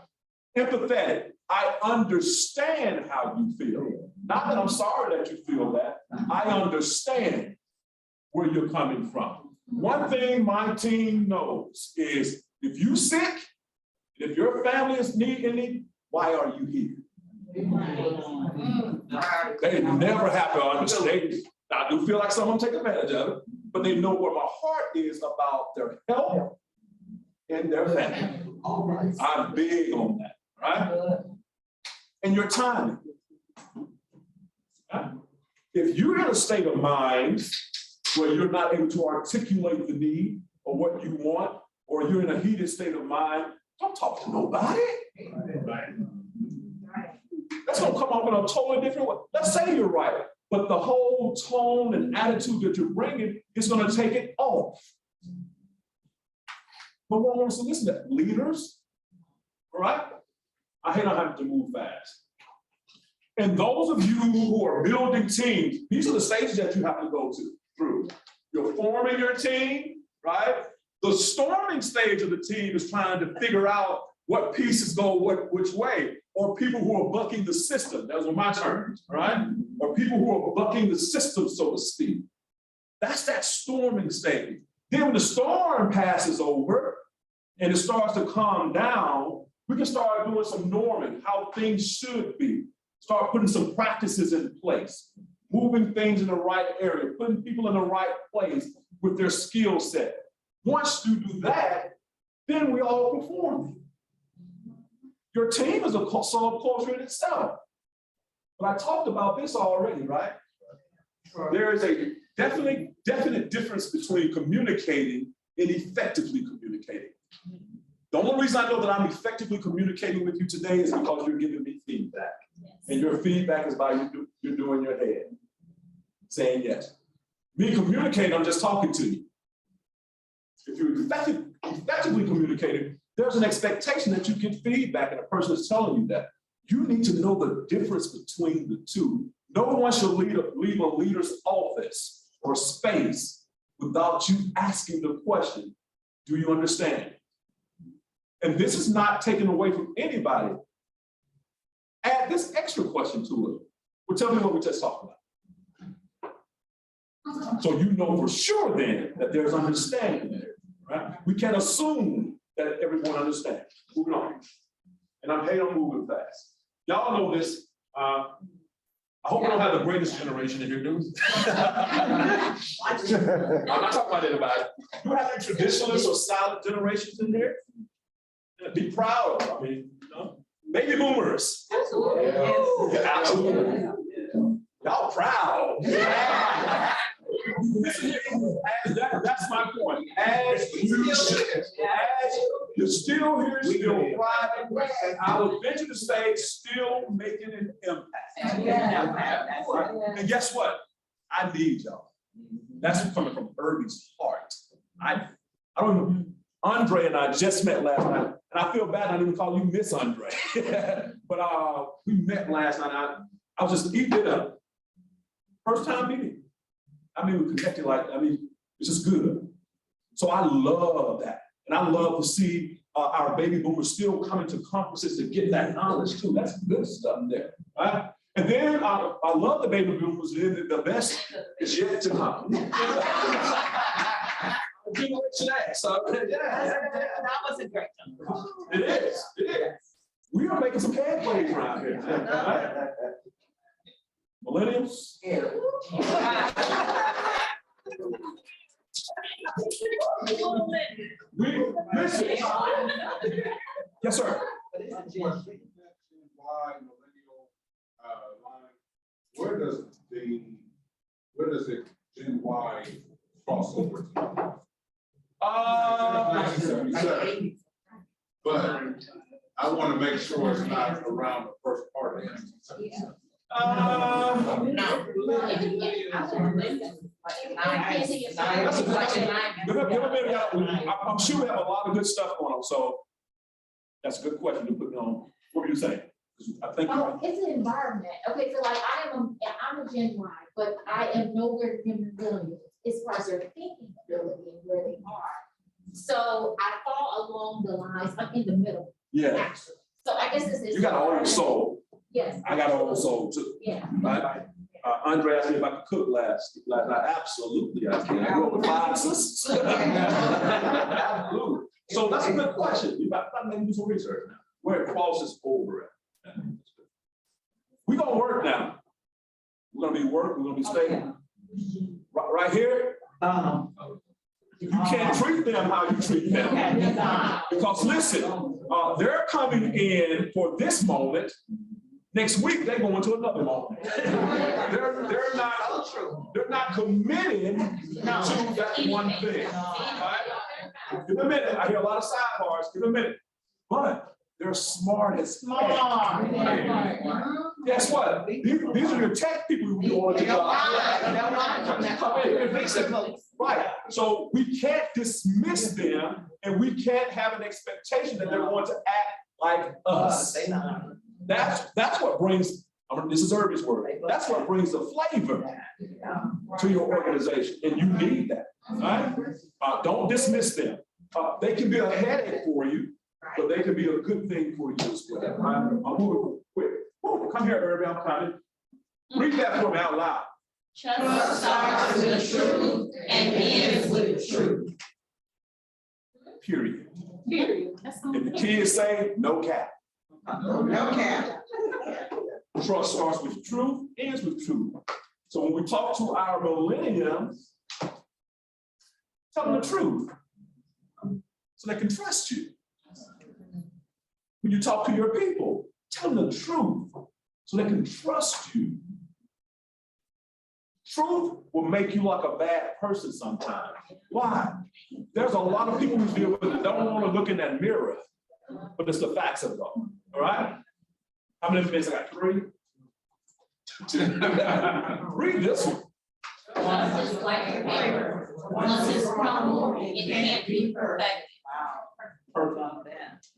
Empathetic. I understand how you feel. Not that I'm sorry that you feel that. I understand where you're coming from. One thing my team knows is if you're sick, if your family is in need, why are you here? They never have to understand. I do feel like someone take advantage of it, but they know where my heart is about their health and their family. I'm big on that, right? And your timing. If you're in a state of mind where you're not able to articulate the need or what you want, or you're in a heated state of mind, don't talk to nobody. That's gonna come off in a totally different way. Let's say you're right, but the whole tone and attitude that you're bringing is gonna take it off. But what wants to listen to that? Leaders, right? I hate on having to move fast. And those of you who are building teams, these are the stages that you have to go through. You're forming your team, right? The storming stage of the team is trying to figure out what pieces go which way, or people who are bucking the system. Those are my terms, right? Or people who are bucking the system, so to speak. That's that storming stage. Then when the storm passes over and it starts to calm down, we can start doing some norming, how things should be. Start putting some practices in place, moving things in the right area, putting people in the right place with their skill set. Once you do that, then we all perform. Your team is a subculture in itself. But I talked about this already, right? There is a definite difference between communicating and effectively communicating. The only reason I know that I'm effectively communicating with you today is because you're giving me feedback. And your feedback is by you doing your head, saying yes. Me communicating, I'm just talking to you. If you're effectively communicating, there's an expectation that you get feedback and a person is telling you that. You need to know the difference between the two. No one should leave a leader's office or space without you asking the question, do you understand? And this is not taken away from anybody. Add this extra question to it. Well, tell me what we just talked about. So you know for sure then that there's understanding there, right? We can't assume that everyone understands. Moving on. And I'm hating on moving fast. Y'all know this. I hope we don't have the greatest generation in here, do we? I'm not talking about anybody. Do we have any traditionalists or silent generations in there? Yeah, be proud. I mean, you know, baby boomers. Absolutely. Yeah, absolutely. Y'all proud. That's my point. As you should, as you're still here, still thriving, and I would venture to say, still making an impact. And guess what? I need y'all. That's coming from Irby's heart. I don't know. Andre and I just met last night, and I feel bad I didn't even call you Miss Andre. But we met last night. I was just eating it up. First time meeting. I mean, we connected it's just good. So I love that. And I love to see our baby boomers still coming to conferences to get that knowledge too. That's good stuff there, right? And then I love the baby boomers. The best is yet to come. So, That was a great time. It is. We are making some head plays around here. Right? Millennials. Listen. Yes, sir. Why millennial line? Where does it Gen Y cross over to? 1977. But I want to make sure it's not around the first part of 1977. I'm sure we have a lot of good stuff going on, so that's a good question to put me on. What were you saying? I think It's an environment. Okay, so like I'm a Gen Y, but I am nowhere near millennials as far as their thinking ability and where they are. So I fall along the lines, I'm in the middle, yeah. actually. So I guess this is. You got an old soul. Yes. I got an old soul too. Yeah. Right? Andre asked me if I could cook last night. Absolutely, I can. I grew up with 5 sisters. Absolutely. So that's a good question. You got to maybe do some research now. Where it crosses over at. We're gonna work now. We're gonna be working. We're gonna be staying. Right here. You can't treat them how you treat them. Because listen, they're coming in for this moment. Next week, they're going to another moment. They're not committed to that one thing. Right? Give a minute. I hear a lot of sidebars. Give a minute. But they're smart as heck. Guess what? These are your tech people who you want to do. Right. So we can't dismiss them, and we can't have an expectation that they're going to act like us. That's what brings, this is Irby's word, that's what brings the flavor to your organization, and you need that, right? Don't dismiss them. They can be a headache for you, but they can be a good thing for you as well. Right? I'm moving quick. Ooh, come here, Irby, I'm coming. Read that for me out loud. Trust starts with the truth and ends with the truth. Period. Period. If the kids say, no cap. No cap. Trust starts with truth, ends with truth. So when we talk to our millennials, tell them the truth so they can trust you. When you talk to your people, tell them the truth so they can trust you. Truth will make you like a bad person sometimes. Why? There's a lot of people we deal with that don't want to look in that mirror, but it's the facts of it all. All right? How many minutes I got? 3? 2. Read this one. Once it's like a paper, once it's crumbled, it can't be perfected. Perfect.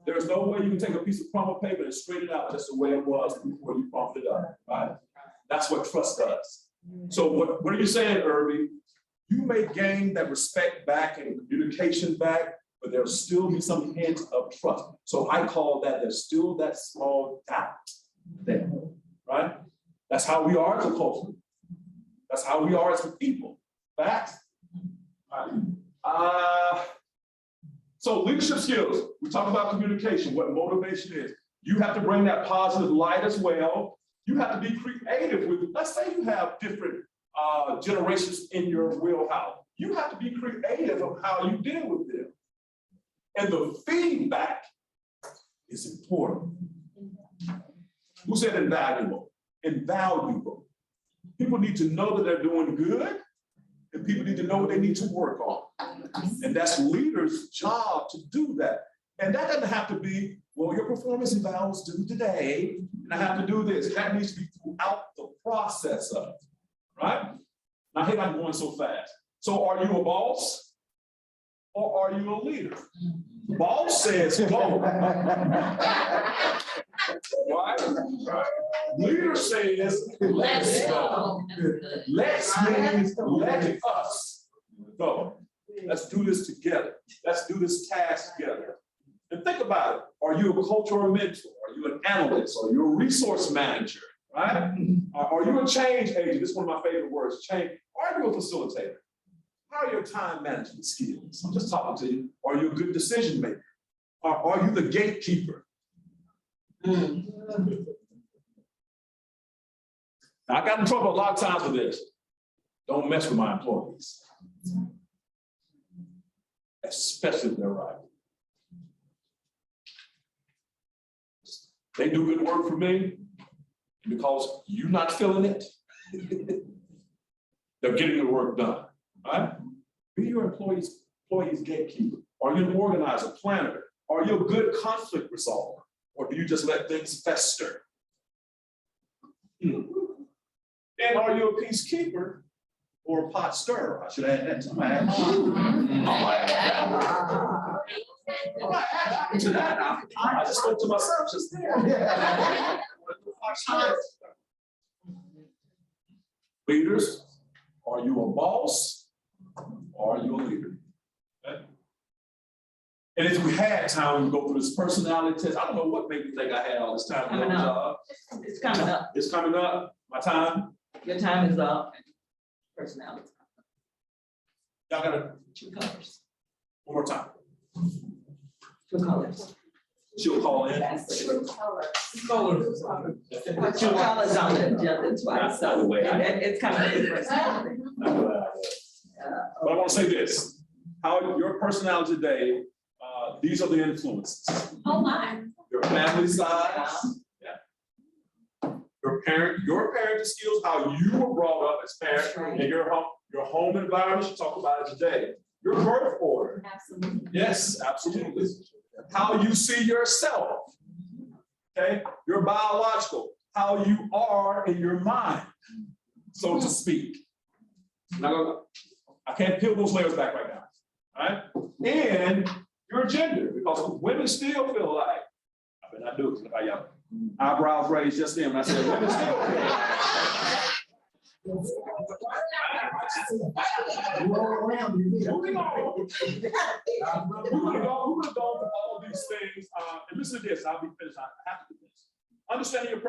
There's no way you can take a piece of crumbled paper and straighten it out just the way it was before you crumpled it up. Right? That's what trust does. So what are you saying, Irby? You may gain that respect back and communication back, but there'll still be some hint of trust. So I call that, there's still that small doubt there, right? That's how we are as a culture. That's how we are as a people. Facts. So leadership skills, we talk about communication, what motivation is. You have to bring that positive light as well. You have to be creative with, let's say you have different generations in your wheelhouse. You have to be creative of how you deal with them. And the feedback is important. Who said invaluable? Invaluable. People need to know that they're doing good, and people need to know what they need to work on. And that's leaders' job to do that. And that doesn't have to be, well, your performance evals due today, and I have to do this. That needs to be throughout the process of it, right? Now, hey, I'm going so fast. So are you a boss or are you a leader? The boss says go. Right? Leader says let's go. Let's means let us go. Let's do this together. Let's do this task together. And think about it. Are you a cultural mentor? Are you an analyst? Are you a resource manager? Right? Are you a change agent? This is one of my favorite words, change. Are you a facilitator? How are your time management skills? I'm just talking to you. Are you a good decision maker? Are you the gatekeeper? Now, I got in trouble a lot of times with this. Don't mess with my employees. Especially if they're right. They do good work for me, because you're not feeling it, they're getting the work done, right? Be your employees gatekeeper. Are you an organizer, planner? Are you a good conflict resolver? Or do you just let things fester? And are you a peacekeeper or a pot stirrer? I should add that to my I just spoke to myself just there. Leaders, are you a boss or are you a leader? Okay. And if we had time, we go through this personality test. I don't know what made me think I had all this time. Coming up. It's coming up. It's coming up. My time. Your time is up. Personality. Y'all got 2 colors. one more time. 2 colors. She'll call in. True colors. Colors. Put 2 colors on the agenda twice, so it's kind of different. But I want to say this, how your personality today, these are the influences. Oh my. Your family size, your parenting skills, how you were brought up as parents, and your home environment, you talk about it today. Your birth order. Absolutely. Yes, absolutely. How you see yourself, okay? Your biological, how you are in your mind, so to speak. Now, I can't peel those layers back right now, all right? And your gender, because women still feel like, I bet I do, because I y'all eyebrows raised just then when I said women still feel like. Moving on. Moving on to all these things, and listen to this, I'll be finished, I have to do this. Understanding your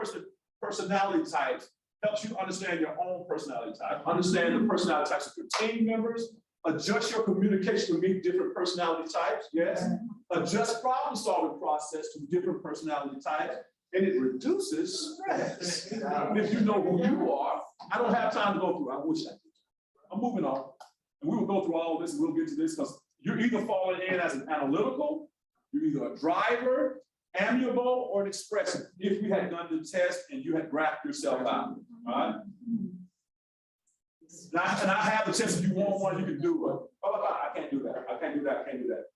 personality types helps you understand your own personality type, understand the personality types of your team members, adjust your communication to meet different personality types, yes. Adjust problem solving process to different personality types, and it reduces stress. If you know who you are, I don't have time to go through, I wish I did. I'm moving on, and we will go through all of this, and we'll get to this, because you're either falling in as an analytical, you're either a driver, amiable, or an expressive, if you had done the test and you had graphed yourself out, all right? And I have the test, if you want one, you can do it. I can't do that, I can't do that, I can't do that.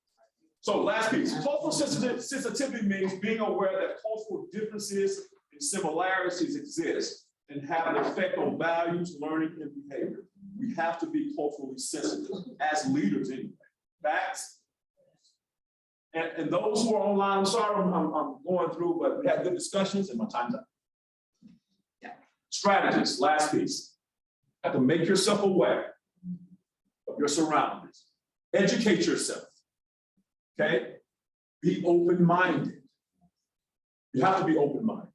So last piece, cultural sensitivity means being aware that cultural differences and similarities exist and have an effect on values, learning, and behavior. We have to be culturally sensitive as leaders anyway. Facts. And those who are online, I'm sorry, I'm going through, but we had good discussions and my time's up. Strategies, last piece. have to make yourself aware of your surroundings. Educate yourself. Okay? Be open-minded. You have to be open-minded.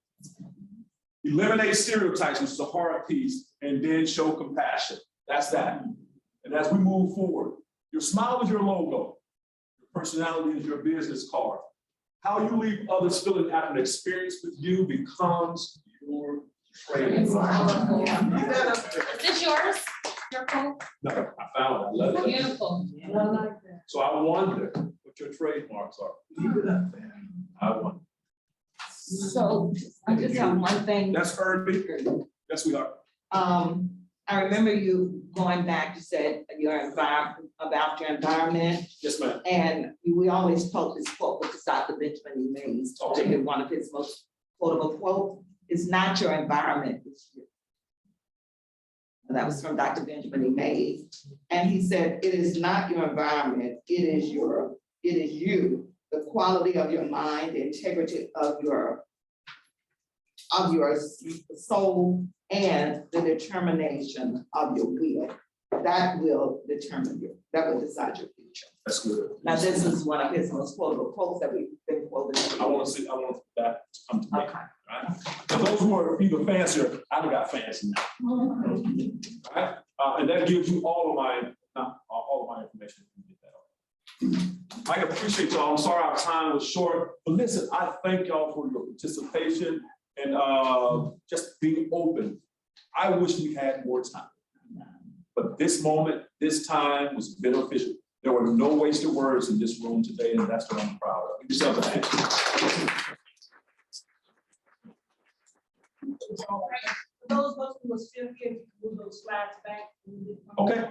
Eliminate stereotypes, which is a hard piece, and then show compassion. That's that. And as we move forward, your smile is your logo. Your personality is your business card. How you leave others feeling after an experience with you becomes your trading card. Is this yours? Your phone? No, I found it. I love it. Beautiful. So I wonder what your trademarks are. Leave it up there. I wonder. So I just have one thing. That's Irby. Yes, we are. I remember you going back, you said your environment, about your environment. Yes, ma'am. And we always quote this quote, which is Dr. Benjamin E. Mays, particularly one of his most quotable quotes, "It's not your environment, it's you." And that was from Dr. Benjamin E. Mays. And he said, it is not your environment, it is you, the quality of your mind, the integrity of your soul, and the determination of your will. That will determine you, that will decide your future. That's good. Now, this is one of his most quotable quotes that we've been quoted. I want that to come to me. Okay. Right? For those who are even fancier, I've got fancy now. Right? And that gives you all of my information. I appreciate y'all. I'm sorry our time was short, but listen, I thank y'all for your participation and just being open. I wish we had more time. But this moment, this time was beneficial. There were no wasted words in this room today, and that's what I'm proud of. Give yourself a hand. For those of us who are still here, you can move those slides back. Okay.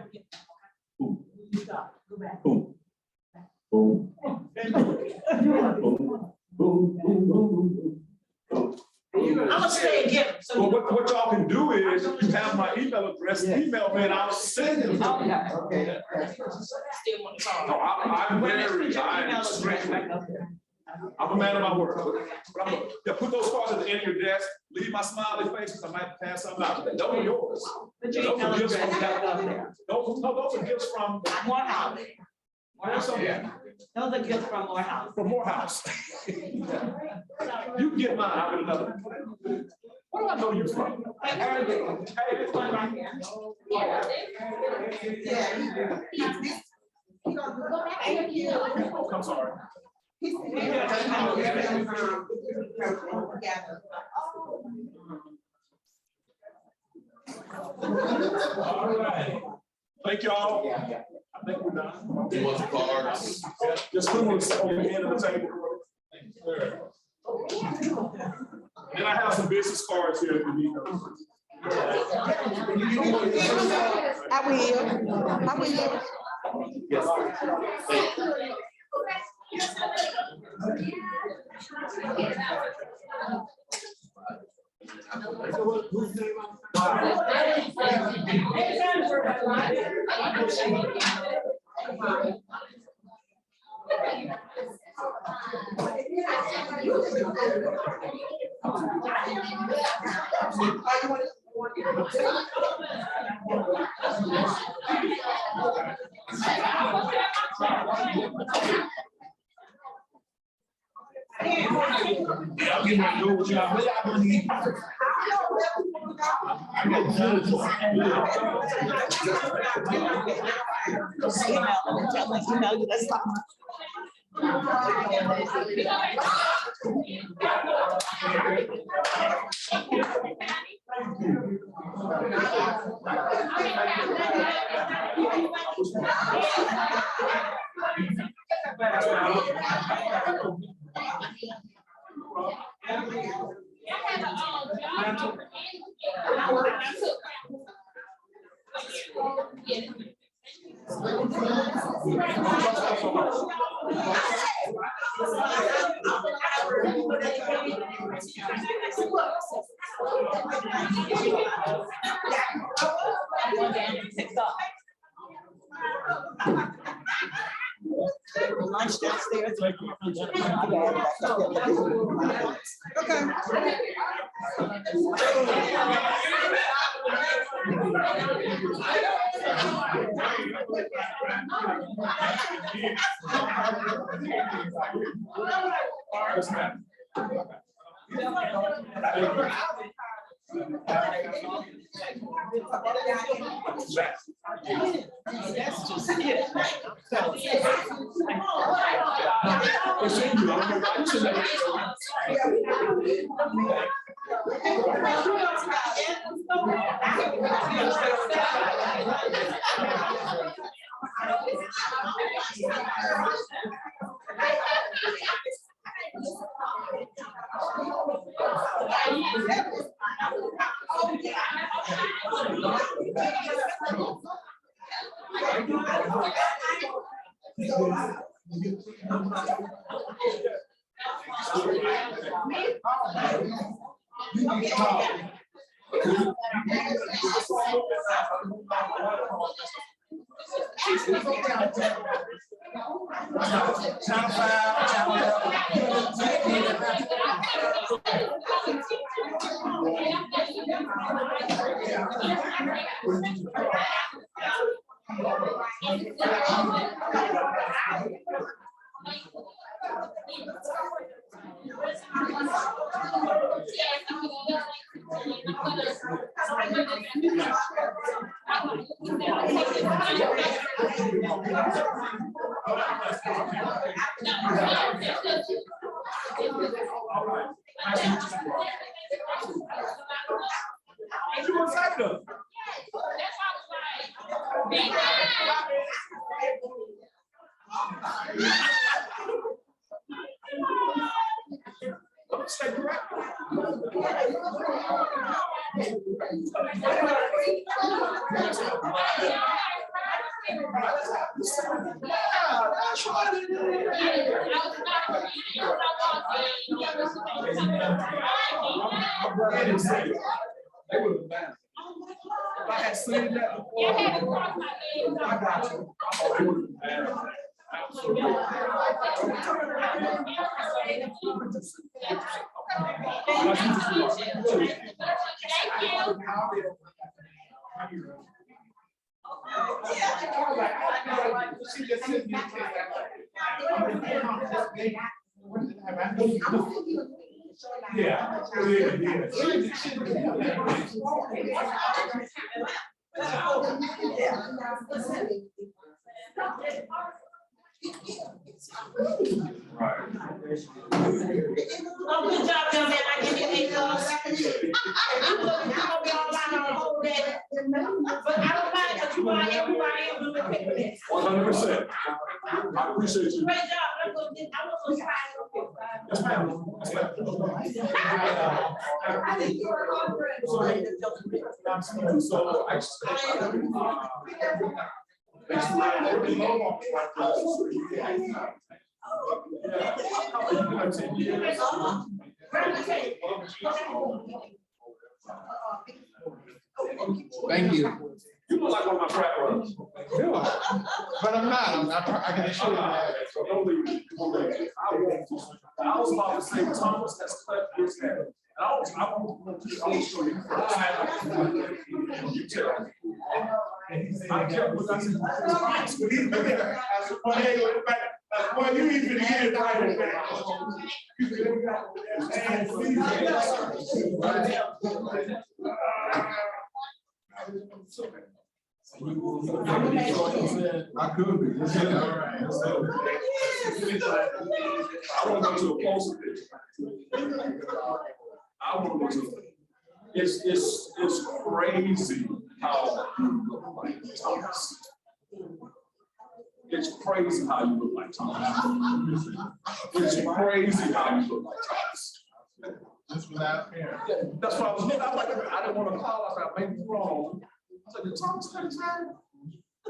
Boom. Stop, go back. Boom. Boom. Boom. Boom. Boom. Boom. Boom. I'm gonna say again. Well, what y'all can do is, you have my email address, email me and I'll send it. Okay. Still want to call. No, I'm a man of my word. But yeah, put those cards at the end of your desk, leave my smiley face, because I might pass something out. Those are yours. But your email address is up there. Those are gifts from Morehouse. Yeah. Those are gifts from Morehouse. From Morehouse. You can get mine, I'll get another. Where do I know you from? Hey, this one right here. Oh, I'm sorry. All right. Thank y'all. I think we're done. You want the cards? Just put them on the end of the table. And I have some business cards here if you need them. I will. Yes. Yeah, I'm getting ready to go with y'all. Where y'all gonna eat? Lunch downstairs. Okay. Yes, ma'am. That's just it. It's in you. I should let They would have been. If I had seen that before, I got you. I would have been. Yeah. Oh, good job, young man. I give you $8. I'm looking, I'm gonna be online on a whole day. But I don't mind, but you are everybody else doing the picnic. 100%. I appreciate you. Great job. I'm gonna get, I'm gonna try. Yes, ma'am. Yes, ma'am. I think you're a good So I Thank you. You look like one of my frat brothers. But I'm not, I can assure you that. So don't leave. Don't leave. I was about to say Thomas has cut his hair. I want to show you first. You tell me. I kept what I said. Boy, you even get it right. I could be. All right. I want to go to a closer picture. I want to go to. It's crazy how you look like Thomas. It's crazy how you look like Thomas. It's crazy how you look like Thomas. Just without hair. Yeah, that's what I was looking. I was like, I didn't want to call. I said, I may be wrong. I said, did Thomas cut his hair?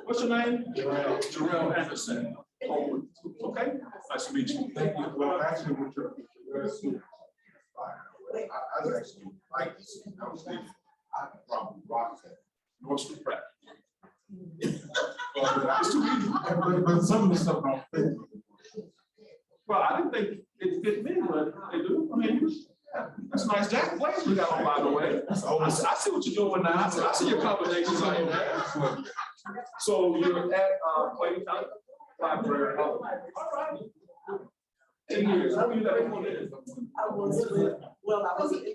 What's your name? Jarrell Anderson. Oh, okay. Nice to meet you. Thank you. Well, actually, with your I was actually like this. I was thinking, I could probably rock that. North Street Prep. But some of the stuff don't fit. Well, I didn't think it fit me, but they do. I mean, That's a nice jacket blazer we got on, by the way. I see what you're doing now. I see your combinations on there. So you're at, Clayton County Library. All right. 10 years. How many you got before that? I was with, well, I was in the.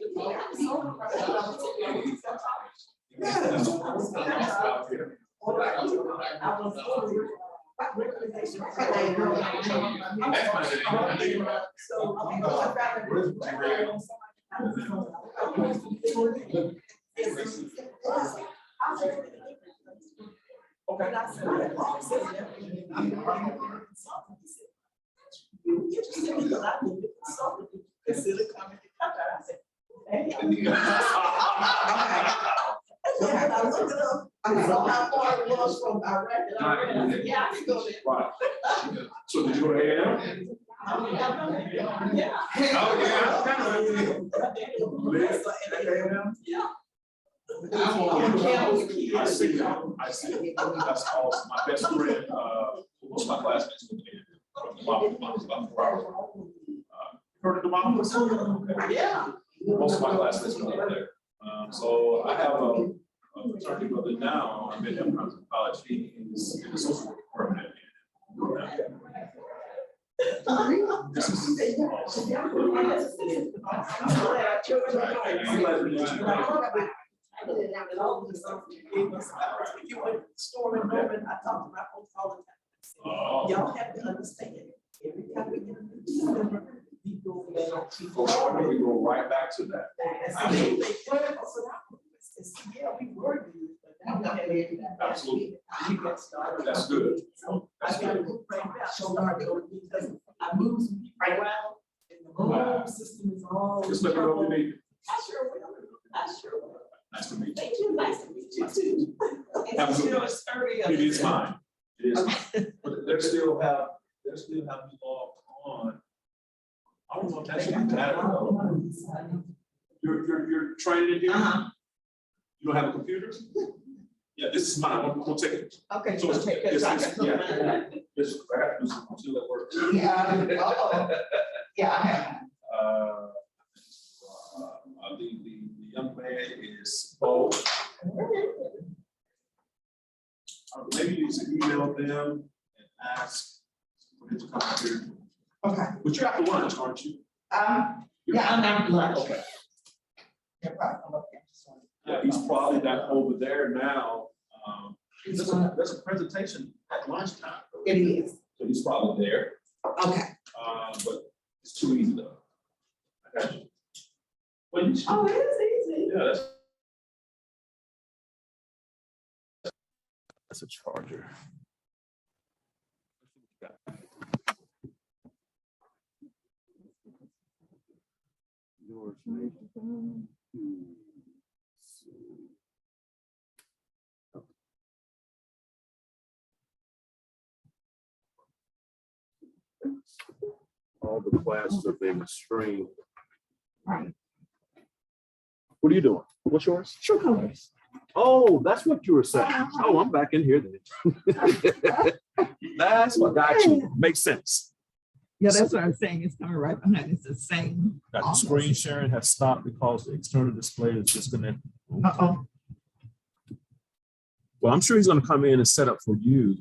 Consider coming to Qatar. I said, hey. And I looked it up. I saw how far it was from Iraq. And I said, yeah, I can go there. Right. So did you go to A&M? Yeah. Oh, yeah. Yeah. I see that. I see it. That's awesome. My best friend, most of my classmates went there. About 4 hours. Heard of the mom? Yeah. Most of my classmates went there. So I have a fraternity brother now. I've been there when I was in college. He is in the social work department. This is. You went storming Norman, I talk to my folks all the time. Y'all have to understand, every time we get a new member, we go back to. We go right back to that. Absolutely. Yeah, we were good, but now we have it. Absolutely. We got started. That's good. So I got to look right back, so hard because I moved some people around and the whole system is all. Just let me know if you need. I sure will. I sure will. Nice to meet you. Thank you. Nice to meet you too. Absolutely. It's early. It is mine. It is mine. But they still have people on. I don't know if that's even that. You're training in here? You don't have a computer? Yeah, this is mine. We'll take it. Okay. So it's, okay, it's, I it's, got yeah, it's crap. It's until it works. Yeah, I have. The young man is Bo. Maybe you need to email them and ask for him to come here. Okay. But you're after lunch, aren't you? Yeah, I'm at lunch. Okay. Yeah, probably come up here. Yeah, he's probably back over there now. There's a presentation at lunchtime. It is. So he's probably there. Okay. But it's too easy though. I got you. Well, you should. Oh, it is easy. Yeah, that's a charger. Yours, all the classes are being streamed. Right. What are you doing? What's yours? True Colors. Oh, that's what you were saying. Oh, I'm back in here then. That's what got you. Makes sense. Yeah, that's what I'm saying. It's coming right behind. It's the same. Got the screen sharing has stopped because the external display is disconnected. Uh-oh. Well, I'm sure he's going to come in and set up for you